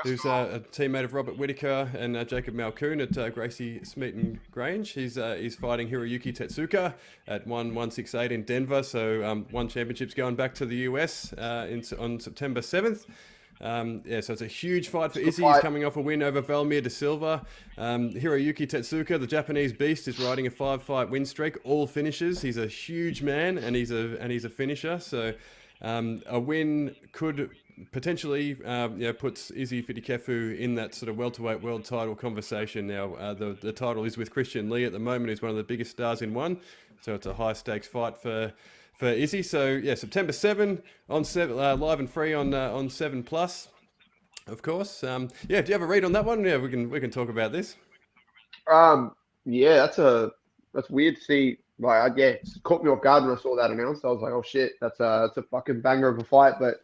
who's a teammate of Robert Whittaker and Jacob Malkoon at Gracie Smeaton Grange. He's fighting Hiroyuki Tetsuka at 168 in Denver. So one championship's going back to the US on September 7th. Yeah, so it's a huge fight for Izzy. He's coming off a win over Valmir da Silva. Hiroyuki Tetsuka, the Japanese beast, is riding a 5-fight win streak, all finishes. He's a huge man and he's a finisher. So a win could potentially puts Izzy Fidikefu in that sort of welterweight world title conversation. Now the title is with Christian Lee at the moment, who's one of the biggest stars in one. So it's a high stakes fight for Izzy. So yeah, September 7 on 7 live and free on 7+, of course. Yeah, do you have a read on that one? Yeah, we can talk about this. Yeah, that's weird to see. Like, yeah, it caught me off guard when I saw that announced. I was like, oh shit, that's a fucking banger of a fight. But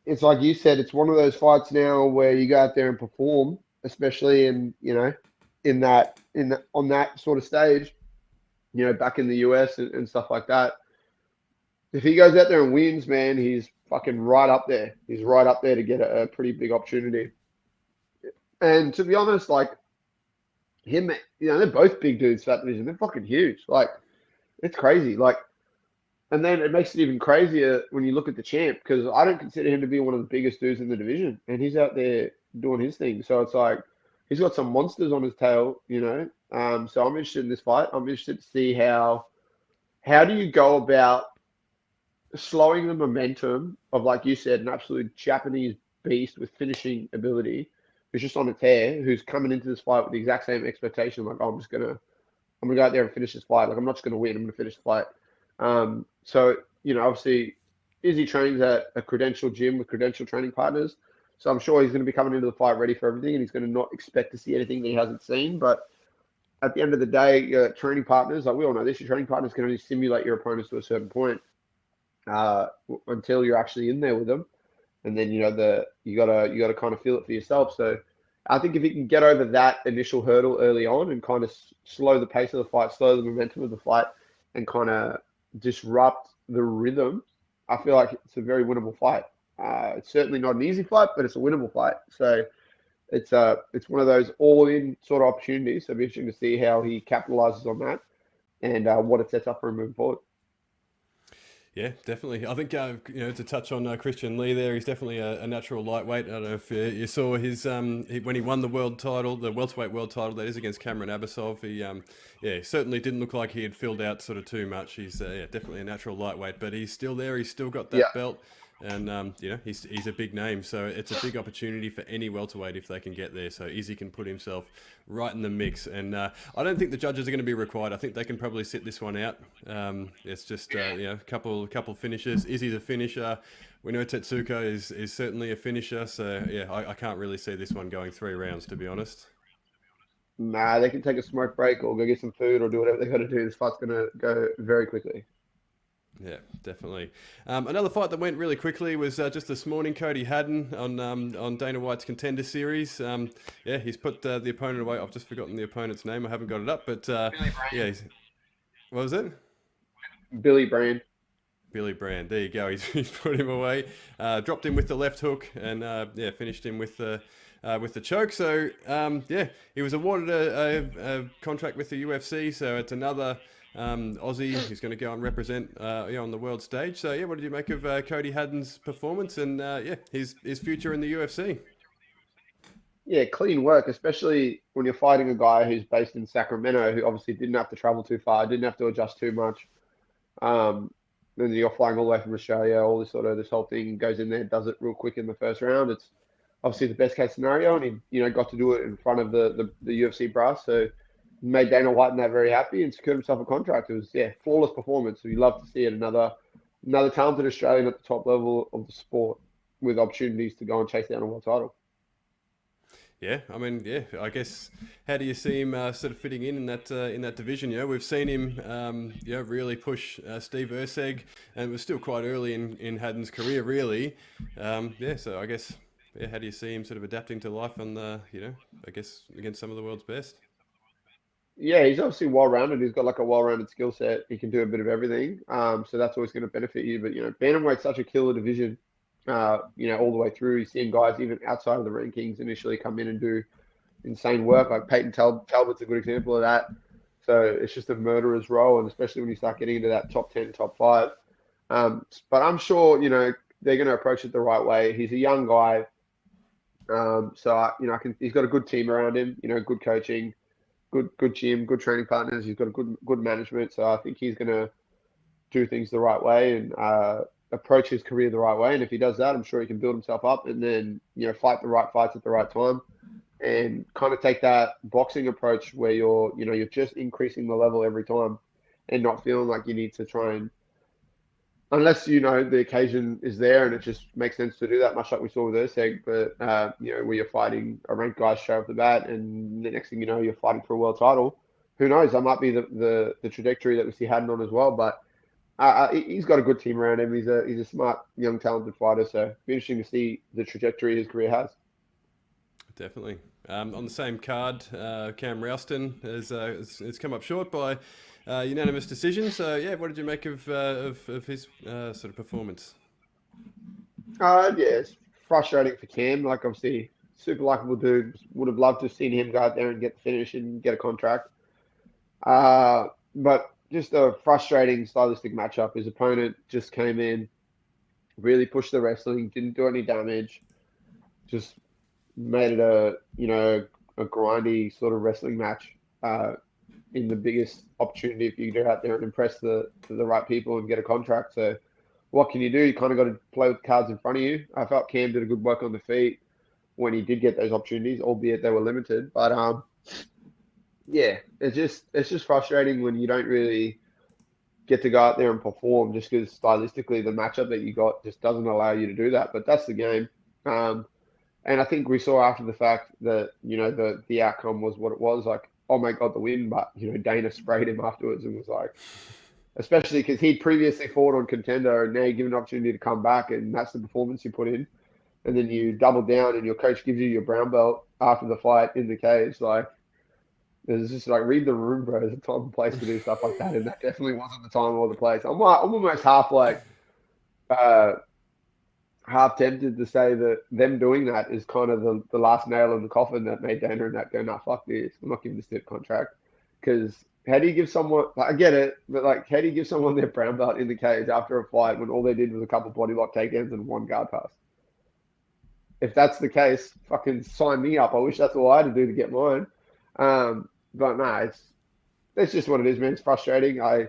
it's like you said, it's one of those fights now where you go out there and perform, especially on that sort of stage. back in the US and stuff like that. If he goes out there and wins, man, he's fucking right up there. He's right up there to get a pretty big opportunity. And to be honest, like him, they're both big dudes for that division. They're fucking huge. Like, it's crazy. Like, and then it makes it even crazier when you look at the champ, because I don't consider him to be one of the biggest dudes in the division, and he's out there doing his thing. So it's like he's got some monsters on his tail, So I'm interested in this fight. I'm interested to see how do you go about slowing the momentum of, like you said, an absolute Japanese beast with finishing ability, who's just on a tear, who's coming into this fight with the exact same expectation, like, oh, I'm gonna go out there and finish this fight. Like, I'm not just gonna win, I'm gonna finish the fight. So obviously, Izzy trains at a credentialed gym with credentialed training partners. So I'm sure he's going to be coming into the fight ready for everything, and he's going to not expect to see anything that he hasn't seen. But at the end of the day, your training partners, like we all know this, your training partners can only simulate your opponents to a certain point until you're actually in there with them, and then you gotta kind of feel it for yourself. So I think if he can get over that initial hurdle early on and kind of slow the pace of the fight, slow the momentum of the fight, and kind of disrupt the rhythm, I feel like it's a very winnable fight. It's certainly not an easy fight, but it's a winnable fight. So it's one of those all-in sort of opportunities. So it'll be interesting to see how he capitalizes on that and what it sets up for him moving forward. Yeah, definitely. I think, to touch on Christian Lee there, he's definitely a natural lightweight. I don't know if you saw his, when he won the world title, the welterweight world title, that is against Cameron Abasov. He certainly didn't look like he had filled out sort of too much. He's definitely a natural lightweight, but he's still there. He's still got that belt. And, he's a big name. So it's a big opportunity for any welterweight if they can get there. So Izzy can put himself right in the mix. And I don't think the judges are going to be required. I think they can probably sit this one out. It's just, a couple finishes. Izzy's a finisher. We know Tetsuko is certainly a finisher. So, I can't really see this one going 3 rounds, to be honest. Nah, they can take a smoke break or go get some food or do whatever they got to do. This fight's going to go very quickly. Yeah, definitely. Another fight that went really quickly was just this morning. Cody Heerden on Dana White's Contender Series. He's put the opponent away. I've just forgotten the opponent's name. I haven't got it up, but what was it? Billy Brand. Billy Brand. There you go. He's put him away. Dropped him with the left hook and finished him with the choke. So he was awarded a contract with the UFC. So it's another Aussie who's going to go and represent on the world stage. So what did you make of Cody Heerden's performance and his future in the UFC? Yeah, clean work, especially when you're fighting a guy who's based in Sacramento, who obviously didn't have to travel too far, didn't have to adjust too much. Then you're flying all the way from Australia, all this whole thing, goes in there, does it real quick in the first round. It's obviously the best case scenario, and he got to do it in front of the UFC brass. So made Dana White and that very happy and secured himself a contract. It was flawless performance. So you love to see it. Another talented Australian at the top level of the sport with opportunities to go and chase down a world title. Yeah, I mean, I guess, how do you see him sort of fitting in that division? We've seen him, really push Steve Erceg, and it was still quite early in Heerden's career, really. So I guess, how do you see him sort of adapting to life on the, I guess, against some of the world's best? Yeah, he's obviously well-rounded. He's got like a well-rounded skill set. He can do a bit of everything. So that's always going to benefit you. But, bantamweight's such a killer division. All the way through. You're seeing guys even outside of the rankings initially come in and do insane work. Like Peyton Talbot's a good example of that. So it's just a murderer's row, and especially when you start getting into that top 10, top 5. But I'm sure, they're going to approach it the right way. He's a young guy. He's got a good team around him, good coaching, good gym, good training partners. He's got a good management. So I think he's going to do things the right way and approach his career the right way. And if he does that, I'm sure he can build himself up and then, fight the right fights at the right time and kind of take that boxing approach where you're just increasing the level every time and not feeling like you need to try and, unless, the occasion is there and it just makes sense to do that, much like we saw with Erceg, but, where you're fighting a ranked guy straight off the bat and the next thing you know, you're fighting for a world title. Who knows? That might be the trajectory that we see Heerden on as well, but he's got a good team around him. He's a smart, young, talented fighter. So it'll be interesting to see the trajectory his career has. definitely. On the same card, Cam Rouston has come up short by unanimous decision. So, yeah, what did you make of his sort of performance? Yeah, it's frustrating for Cam. Like, obviously, super likable dude. Would have loved to have seen him go out there and get the finish and get a contract. But just a frustrating stylistic matchup. His opponent just came in, really pushed the wrestling, didn't do any damage, just made it a grindy sort of wrestling match in the biggest opportunity if you can go out there and impress the right people and get a contract. So what can you do? You kind of got to play with the cards in front of you. I felt Cam did a good work on the feet when he did get those opportunities, albeit they were limited. But yeah, it's just frustrating when you don't really get to go out there and perform just because stylistically the matchup that you got just doesn't allow you to do that. But that's the game. And I think we saw after the fact that, the outcome was what it was. Like, oh my God, the win. But, Dana sprayed him afterwards and was like, especially because he'd previously fought on Contender and now you're given an opportunity to come back and that's the performance you put in. And then you double down and your coach gives you your brown belt after the fight in the cage. Like, it's just like, read the room, bro. There's a time and place to do stuff like that. And that definitely wasn't the time or the place. I'm almost half tempted to say that them doing that is kind of the last nail in the coffin that made Dana and that go, nah, fuck this. I'm not giving this dude a contract. Because how do you give someone, I get it, but like, how do you give someone their brown belt in the cage after a fight when all they did was a couple body lock takedowns and one guard pass? If that's the case, fucking sign me up. I wish that's all I had to do to get mine. But nah, it's just what it is, man. It's frustrating. I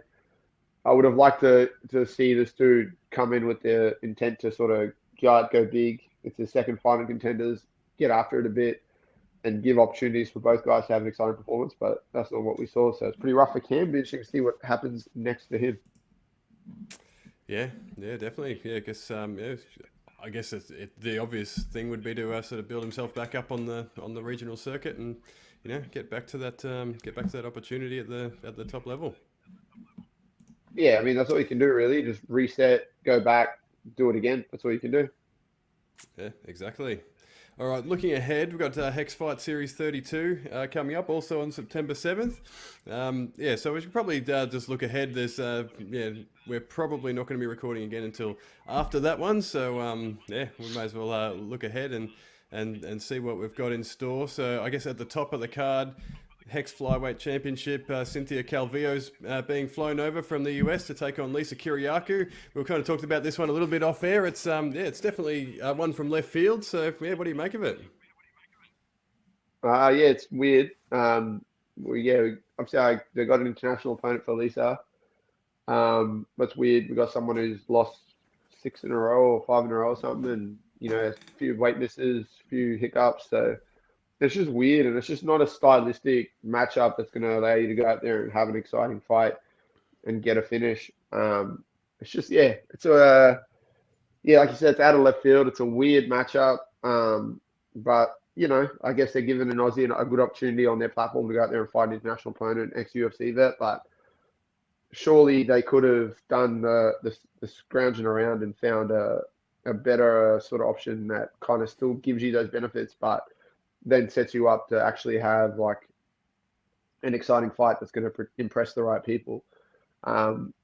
would have liked to see this dude come in with the intent to sort of go big. It's his second fight in Contenders. Get after it a bit and give opportunities for both guys to have an exciting performance. But that's not what we saw. So it's pretty rough for Cam. Be interesting to see what happens next to him. Yeah, definitely. Yeah, I guess the obvious thing would be to sort of build himself back up on the regional circuit and get back to that opportunity at the top level. Yeah, I mean that's all you can do really. Just reset, go back, do it again. That's all you can do. Yeah, exactly. All right, looking ahead, we've got Hex Fight Series 32 coming up, also on September 7th. So we should probably just look ahead. We're probably not going to be recording again until after that one. So, we may as well look ahead and see what we've got in store. So I guess at the top of the card, Hex Flyweight Championship, Cynthia Calvillo's being flown over from the US to take on Lisa Kiriakou. We kind of talked about this one a little bit off air. It's it's definitely one from left field. So what do you make of it? It's weird. Obviously they got an international opponent for Lisa. But it's weird. We got someone who's lost 6 in a row or 5 in a row or something, and a few weight misses, a few hiccups. So it's just weird, and it's just not a stylistic matchup that's going to allow you to go out there and have an exciting fight and get a finish. It's just, it's like you said, it's out of left field. It's a weird matchup. But, I guess they're giving an Aussie a good opportunity on their platform to go out there and fight an international opponent, ex-UFC vet. But surely they could have done the scrounging around and found a better sort of option that kind of still gives you those benefits, but then sets you up to actually have like an exciting fight that's going to impress the right people.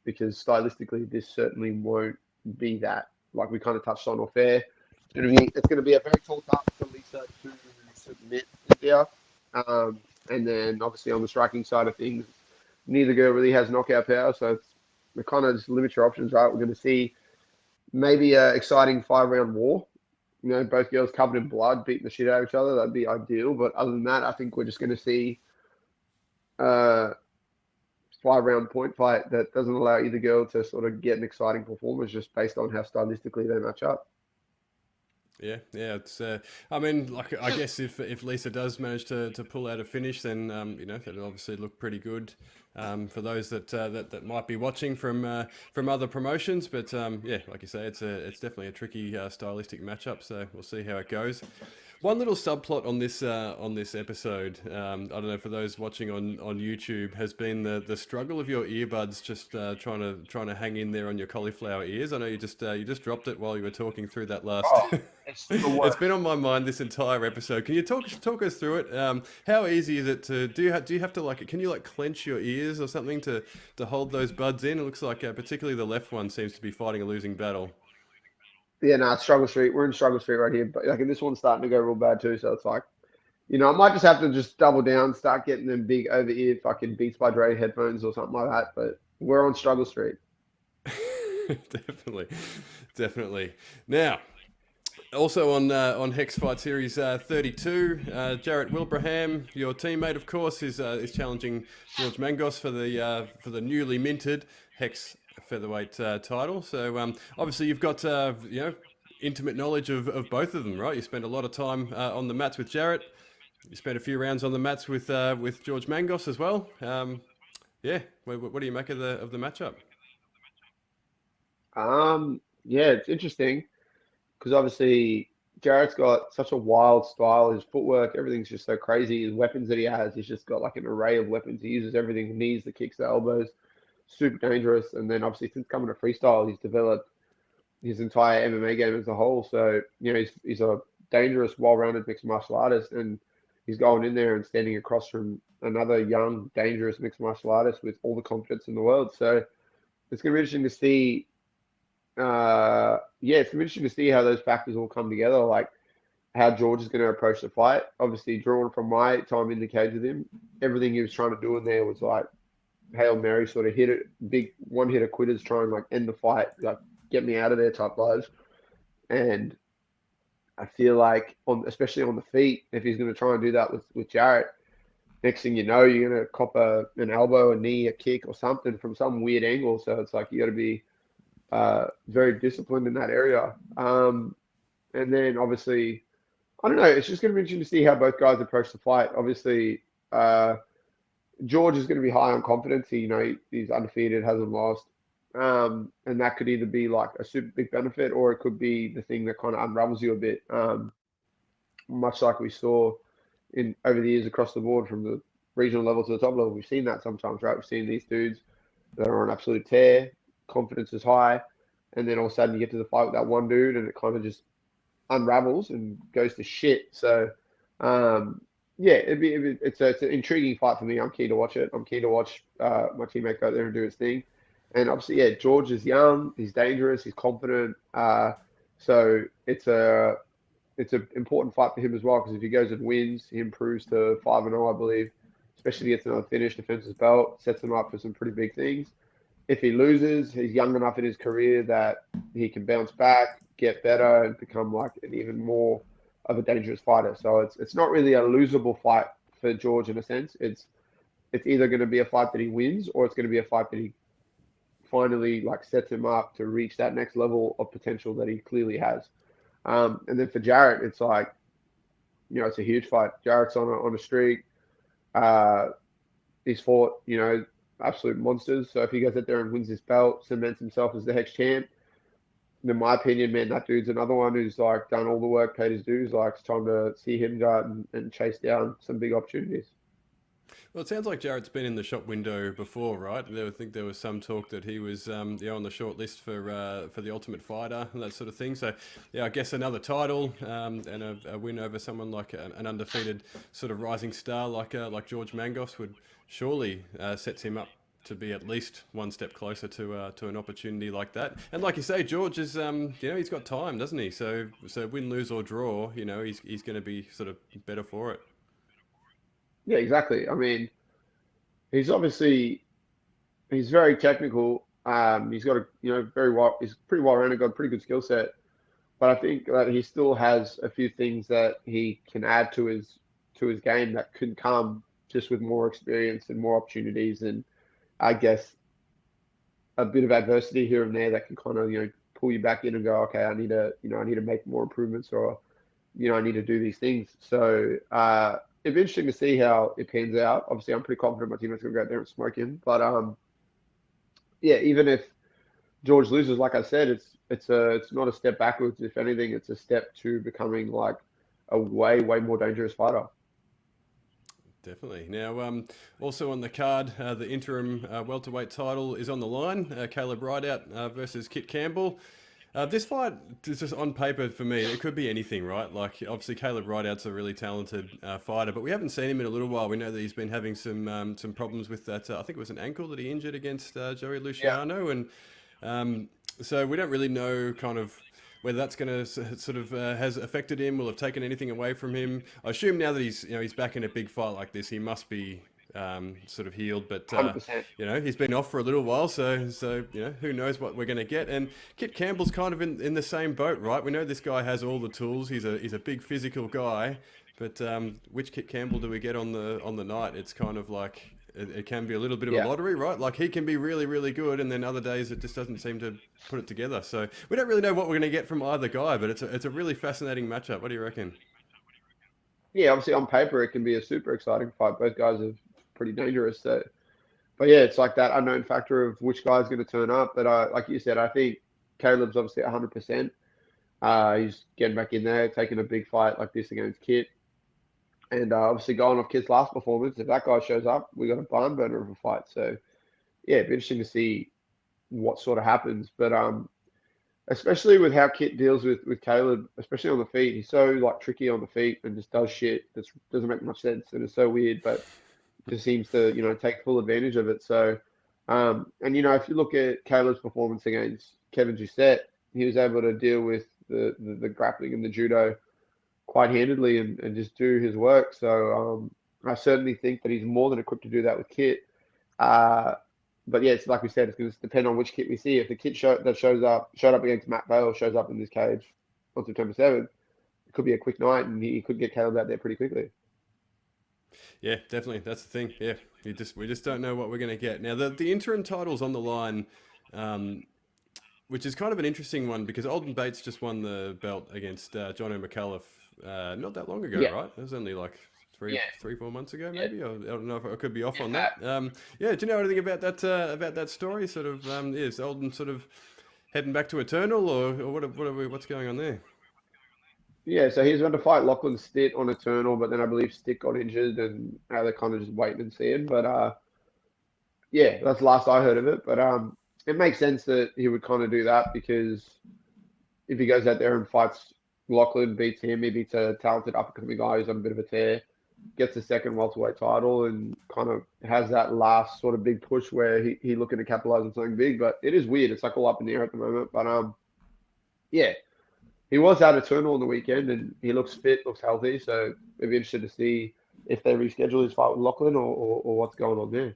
Because stylistically, this certainly won't be that. Like we kind of touched on off air, it's going to be a very tall task for Lisa to submit Cynthia. And then obviously on the striking side of things, neither girl really has knockout power, so it kind of just limits your options, right? We're going to see maybe an exciting 5-round war. Both girls covered in blood, beating the shit out of each other. That'd be ideal. But other than that, I think we're just going to see a 5-round point fight that doesn't allow either girl to sort of get an exciting performance just based on how stylistically they match up. Yeah, it's. I guess if Lisa does manage to pull out a finish, then that'll obviously look pretty good for those that might be watching from other promotions. But like you say, it's definitely a tricky stylistic matchup. So we'll see how it goes. One little subplot on this episode, I don't know, for those watching on YouTube, has been the struggle of your earbuds just trying to hang in there on your cauliflower ears. I know you just dropped it while you were talking through that last. Oh, it's the It's worst. been on my mind this entire episode. Can you talk us through it? How easy is it to do you have to can you clench your ears or something to hold those buds in? It looks like particularly the left one seems to be fighting a losing battle. Yeah, no, struggle street. We're in struggle street right here, but this one's starting to go real bad too. So it's I might just have to just double down, start getting them big over ear fucking Beats by Dre headphones or something like that. But we're on struggle street. Definitely. Now, also on Hex Fight Series 32, Jarrett Wilbraham, your teammate, of course, is challenging George Mangos for the newly minted Hex featherweight title. So obviously you've got intimate knowledge of both of them, right? You spent a lot of time on the mats with Jarrett. You spent a few rounds on the mats with George Mangos as well. Yeah, what do you make of the matchup? Yeah, it's interesting because obviously Jarrett's got such a wild style. His footwork, everything's just so crazy. His weapons that he has, he's just got an array of weapons. He uses everything: the knees, the kicks, the elbows. Super dangerous. And then obviously since coming to freestyle, he's developed his entire MMA game as a whole. So he's a dangerous, well-rounded mixed martial artist, and he's going in there and standing across from another young, dangerous mixed martial artist with all the confidence in the world. So it's going to be interesting to see. It's going to be interesting to see how those factors all come together, like how George is going to approach the fight. Obviously, drawn from my time in the cage with him, everything he was trying to do in there was Hail Mary, sort of hit it, big one-hitter quitters, try and end the fight, get me out of there type blows. And I feel especially on the feet, if he's going to try and do that with Jarrett, next thing you know, you're going to cop an elbow, a knee, a kick, or something from some weird angle. So it's you got to be very disciplined in that area. And then obviously, I don't know, it's just going to be interesting to see how both guys approach the fight. Obviously, George is going to be high on confidence. He's undefeated, hasn't lost. And that could either be a super big benefit, or it could be the thing that kind of unravels you a bit. Much like we saw over the years across the board from the regional level to the top level. We've seen that sometimes, right? We've seen these dudes that are on absolute tear, confidence is high, and then all of a sudden you get to the fight with that one dude and it kind of just unravels and goes to shit. So, it's an intriguing fight for me. I'm keen to watch it. I'm keen to watch my teammate go out there and do his thing. And obviously, George is young. He's dangerous. He's confident. So it's an important fight for him as well, because if he goes and wins, he improves to 5-0, I believe. Especially gets another finish, defends his belt, sets him up for some pretty big things. If he loses, he's young enough in his career that he can bounce back, get better, and become an even more of a dangerous fighter. So it's not really a losable fight for George in a sense. It's either going to be a fight that he wins, or it's going to be a fight that he finally sets him up to reach that next level of potential that he clearly has. And then for Jarrett, it's it's a huge fight. Jarrett's on a streak. He's fought absolute monsters. So if he goes out there and wins this belt, cements himself as the Hex champ, in my opinion, man, that dude's another one who's done all the work, paid his dues. It's time to see him go out and chase down some big opportunities. Well, it sounds like Jarrett's been in the shop window before, right? I think there was some talk that he was on the short list for the Ultimate Fighter and that sort of thing. So, I guess another title and a win over someone like an undefeated sort of rising star like George Mangos would surely sets him up to be at least one step closer to an opportunity like that. And like you say, George is he's got time, doesn't he? So win, lose or draw, he's going to be sort of better for it. Yeah, exactly. I mean, he's very technical. He's got he's pretty well-rounded, got a pretty good skill set. But I think that he still has a few things that he can add to his game that could come just with more experience and more opportunities, and I guess a bit of adversity here and there that can kind of pull you back in and go, okay, I need to make more improvements, or I need to do these things. So it'd be interesting to see how it pans out. Obviously, I'm pretty confident my teammate's going to go out there and smoke him. But even if George loses, like I said, it's not a step backwards. If anything, it's a step to becoming a way more dangerous fighter. Definitely. Now, also on the card, the interim welterweight title is on the line. Caleb Rideout versus Kit Campbell. This fight is just on paper for me. It could be anything, right? Like obviously Caleb Rideout's a really talented fighter, but we haven't seen him in a little while. We know that he's been having some problems with that. I think it was an ankle that he injured against Joey Luciano, and so we don't really know kind of whether that's going to sort of has affected him, will have taken anything away from him. I assume now that he's back in a big fight like this, he must be sort of healed. But 100%. he's been off for a little while, so who knows what we're going to get. And Kit Campbell's kind of in the same boat, right? We know this guy has all the tools. He's a big physical guy, but which Kit Campbell do we get on the night? It's kind of like. It can be a little bit of a lottery, right? Like he can be really, really good, and then other days it just doesn't seem to put it together. So we don't really know what we're going to get from either guy, but it's a really fascinating matchup. What do you reckon? Yeah, obviously on paper it can be a super exciting fight. Both guys are pretty dangerous. So, but yeah, it's like that unknown factor of which guy's going to turn up. But like you said, I think Caleb's obviously 100%. He's getting back in there, taking a big fight like this against Kit. And obviously going off Kit's last performance, if that guy shows up, we got a barn burner of a fight. So yeah, it'd be interesting to see what sort of happens. But especially with how Kit deals with Caleb, especially on the feet, he's so like tricky on the feet and just does shit that doesn't make much sense and it's so weird, but just seems to take full advantage of it. So and if you look at Caleb's performance against Kevin Doucette, he was able to deal with the grappling and the judo quite handedly and just do his work. So I certainly think that he's more than equipped to do that with Kit. But yeah, it's like we said, it's going to depend on which Kit we see. If the Kit showed up against Matt Vale shows up in this cage on September 7th, it could be a quick night and he could get Caleb out there pretty quickly. Yeah, definitely. That's the thing. Yeah, we just don't know what we're going to get. Now, the interim title's on the line, which is kind of an interesting one because Alden Bates just won the belt against Jono McAuliffe not that long ago, right? It was only like 3-4 months ago, maybe. I don't know if I could be off on that. Do you know anything about that story? Sort of, is Alden sort of heading back to Eternal, or what's going on there? Yeah, so he's going to fight Lachlan Stitt on Eternal, but then I believe Stitt got injured, and now they're kind of just waiting and seeing. But yeah, that's the last I heard of it. But it makes sense that he would kind of do that because if he goes out there and fights Lachlan, beats him, he beats a talented up-and-coming guy who's on a bit of a tear, gets a second welterweight title, and kind of has that last sort of big push where he looking to capitalize on something big. But it is weird. It's like all up in the air at the moment. But yeah. He was out Eternal on the weekend, and he looks fit, looks healthy. So we'd be interested to see if they reschedule his fight with Lachlan or what's going on there.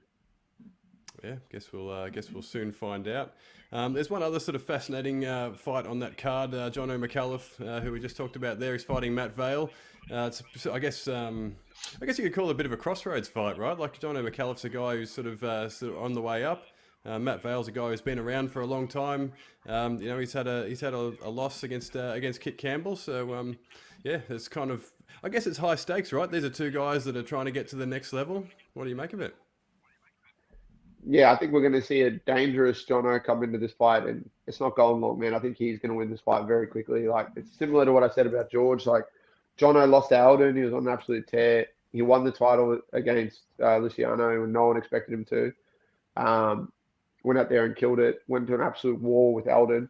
Yeah, guess we'll soon find out. There's one other sort of fascinating fight on that card. Jono McAuliffe, who we just talked about there, is fighting Matt Vale. I guess you could call it a bit of a crossroads fight, right? Like Jono McAuliffe's a guy who's sort of on the way up. Matt Vale's a guy who's been around for a long time. He's had a loss against Kit Campbell. So it's kind of, I guess it's high stakes, right? These are two guys that are trying to get to the next level. What do you make of it? Yeah, I think we're going to see a dangerous Jono come into this fight, and it's not going long, man. I think he's going to win this fight very quickly. Like, it's similar to what I said about George. Like, Jono lost to Alden. He was on an absolute tear. He won the title against Luciano, and no one expected him to. Went out there and killed it. Went to an absolute war with Alden.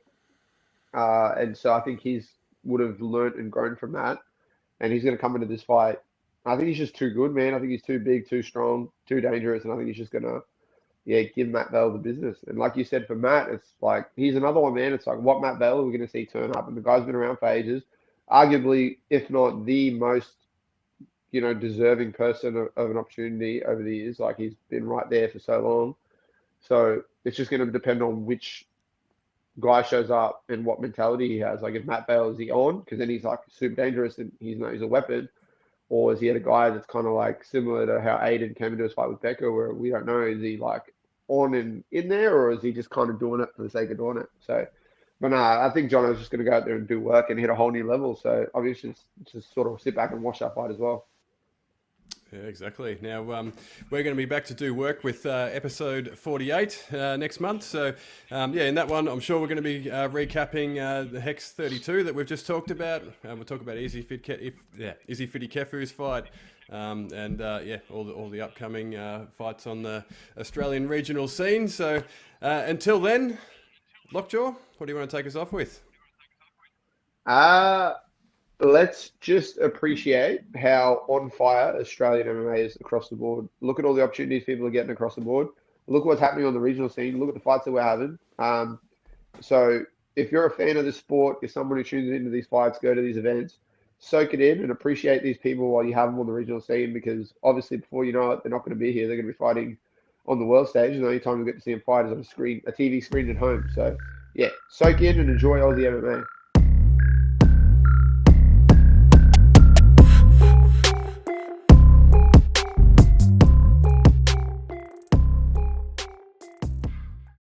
And so I think he's would have learnt and grown from that. And he's going to come into this fight. I think he's just too good, man. I think he's too big, too strong, too dangerous. And I think he's just going to, give Matt Vale the business. And like you said, for Matt, it's like, he's another one, man. It's like, what Matt Vale are we going to see turn up? And the guy's been around for ages. Arguably, if not the most, deserving person of an opportunity over the years. Like, he's been right there for so long. So it's just going to depend on which guy shows up and what mentality he has. Like, if Matt Vale, is he on? Because then he's like super dangerous and he's a weapon. Or is he a guy that's kind of like similar to how Aiden came into his fight with Becca, where we don't know, is he like on and in there, or is he just kind of doing it for the sake of doing it? So, but I think Jono's just going to go out there and do work and hit a whole new level. So obviously just sort of sit back and watch that fight as well. Yeah, exactly. Now, we're going to be back to do work with episode 48 next month. So, in that one, I'm sure we're going to be recapping the Hex 32 that we've just talked about. We'll talk about Izzy Fitty Kefu's fight. All the upcoming fights on the Australian regional scene. So, until then, Lockjaw, what do you want to take us off with? Let's just appreciate how on fire Australian MMA is across the board. Look at all the opportunities people are getting across the board. Look what's happening on the regional scene. Look at the fights that we're having. So if you're a fan of the sport, you're someone who tunes into these fights, go to these events, soak it in and appreciate these people while you have them on the regional scene, because obviously before you know it, they're not going to be here. They're going to be fighting on the world stage, and the only time we get to see them fight is on a TV screen at home. So yeah, soak in and enjoy Aussie MMA.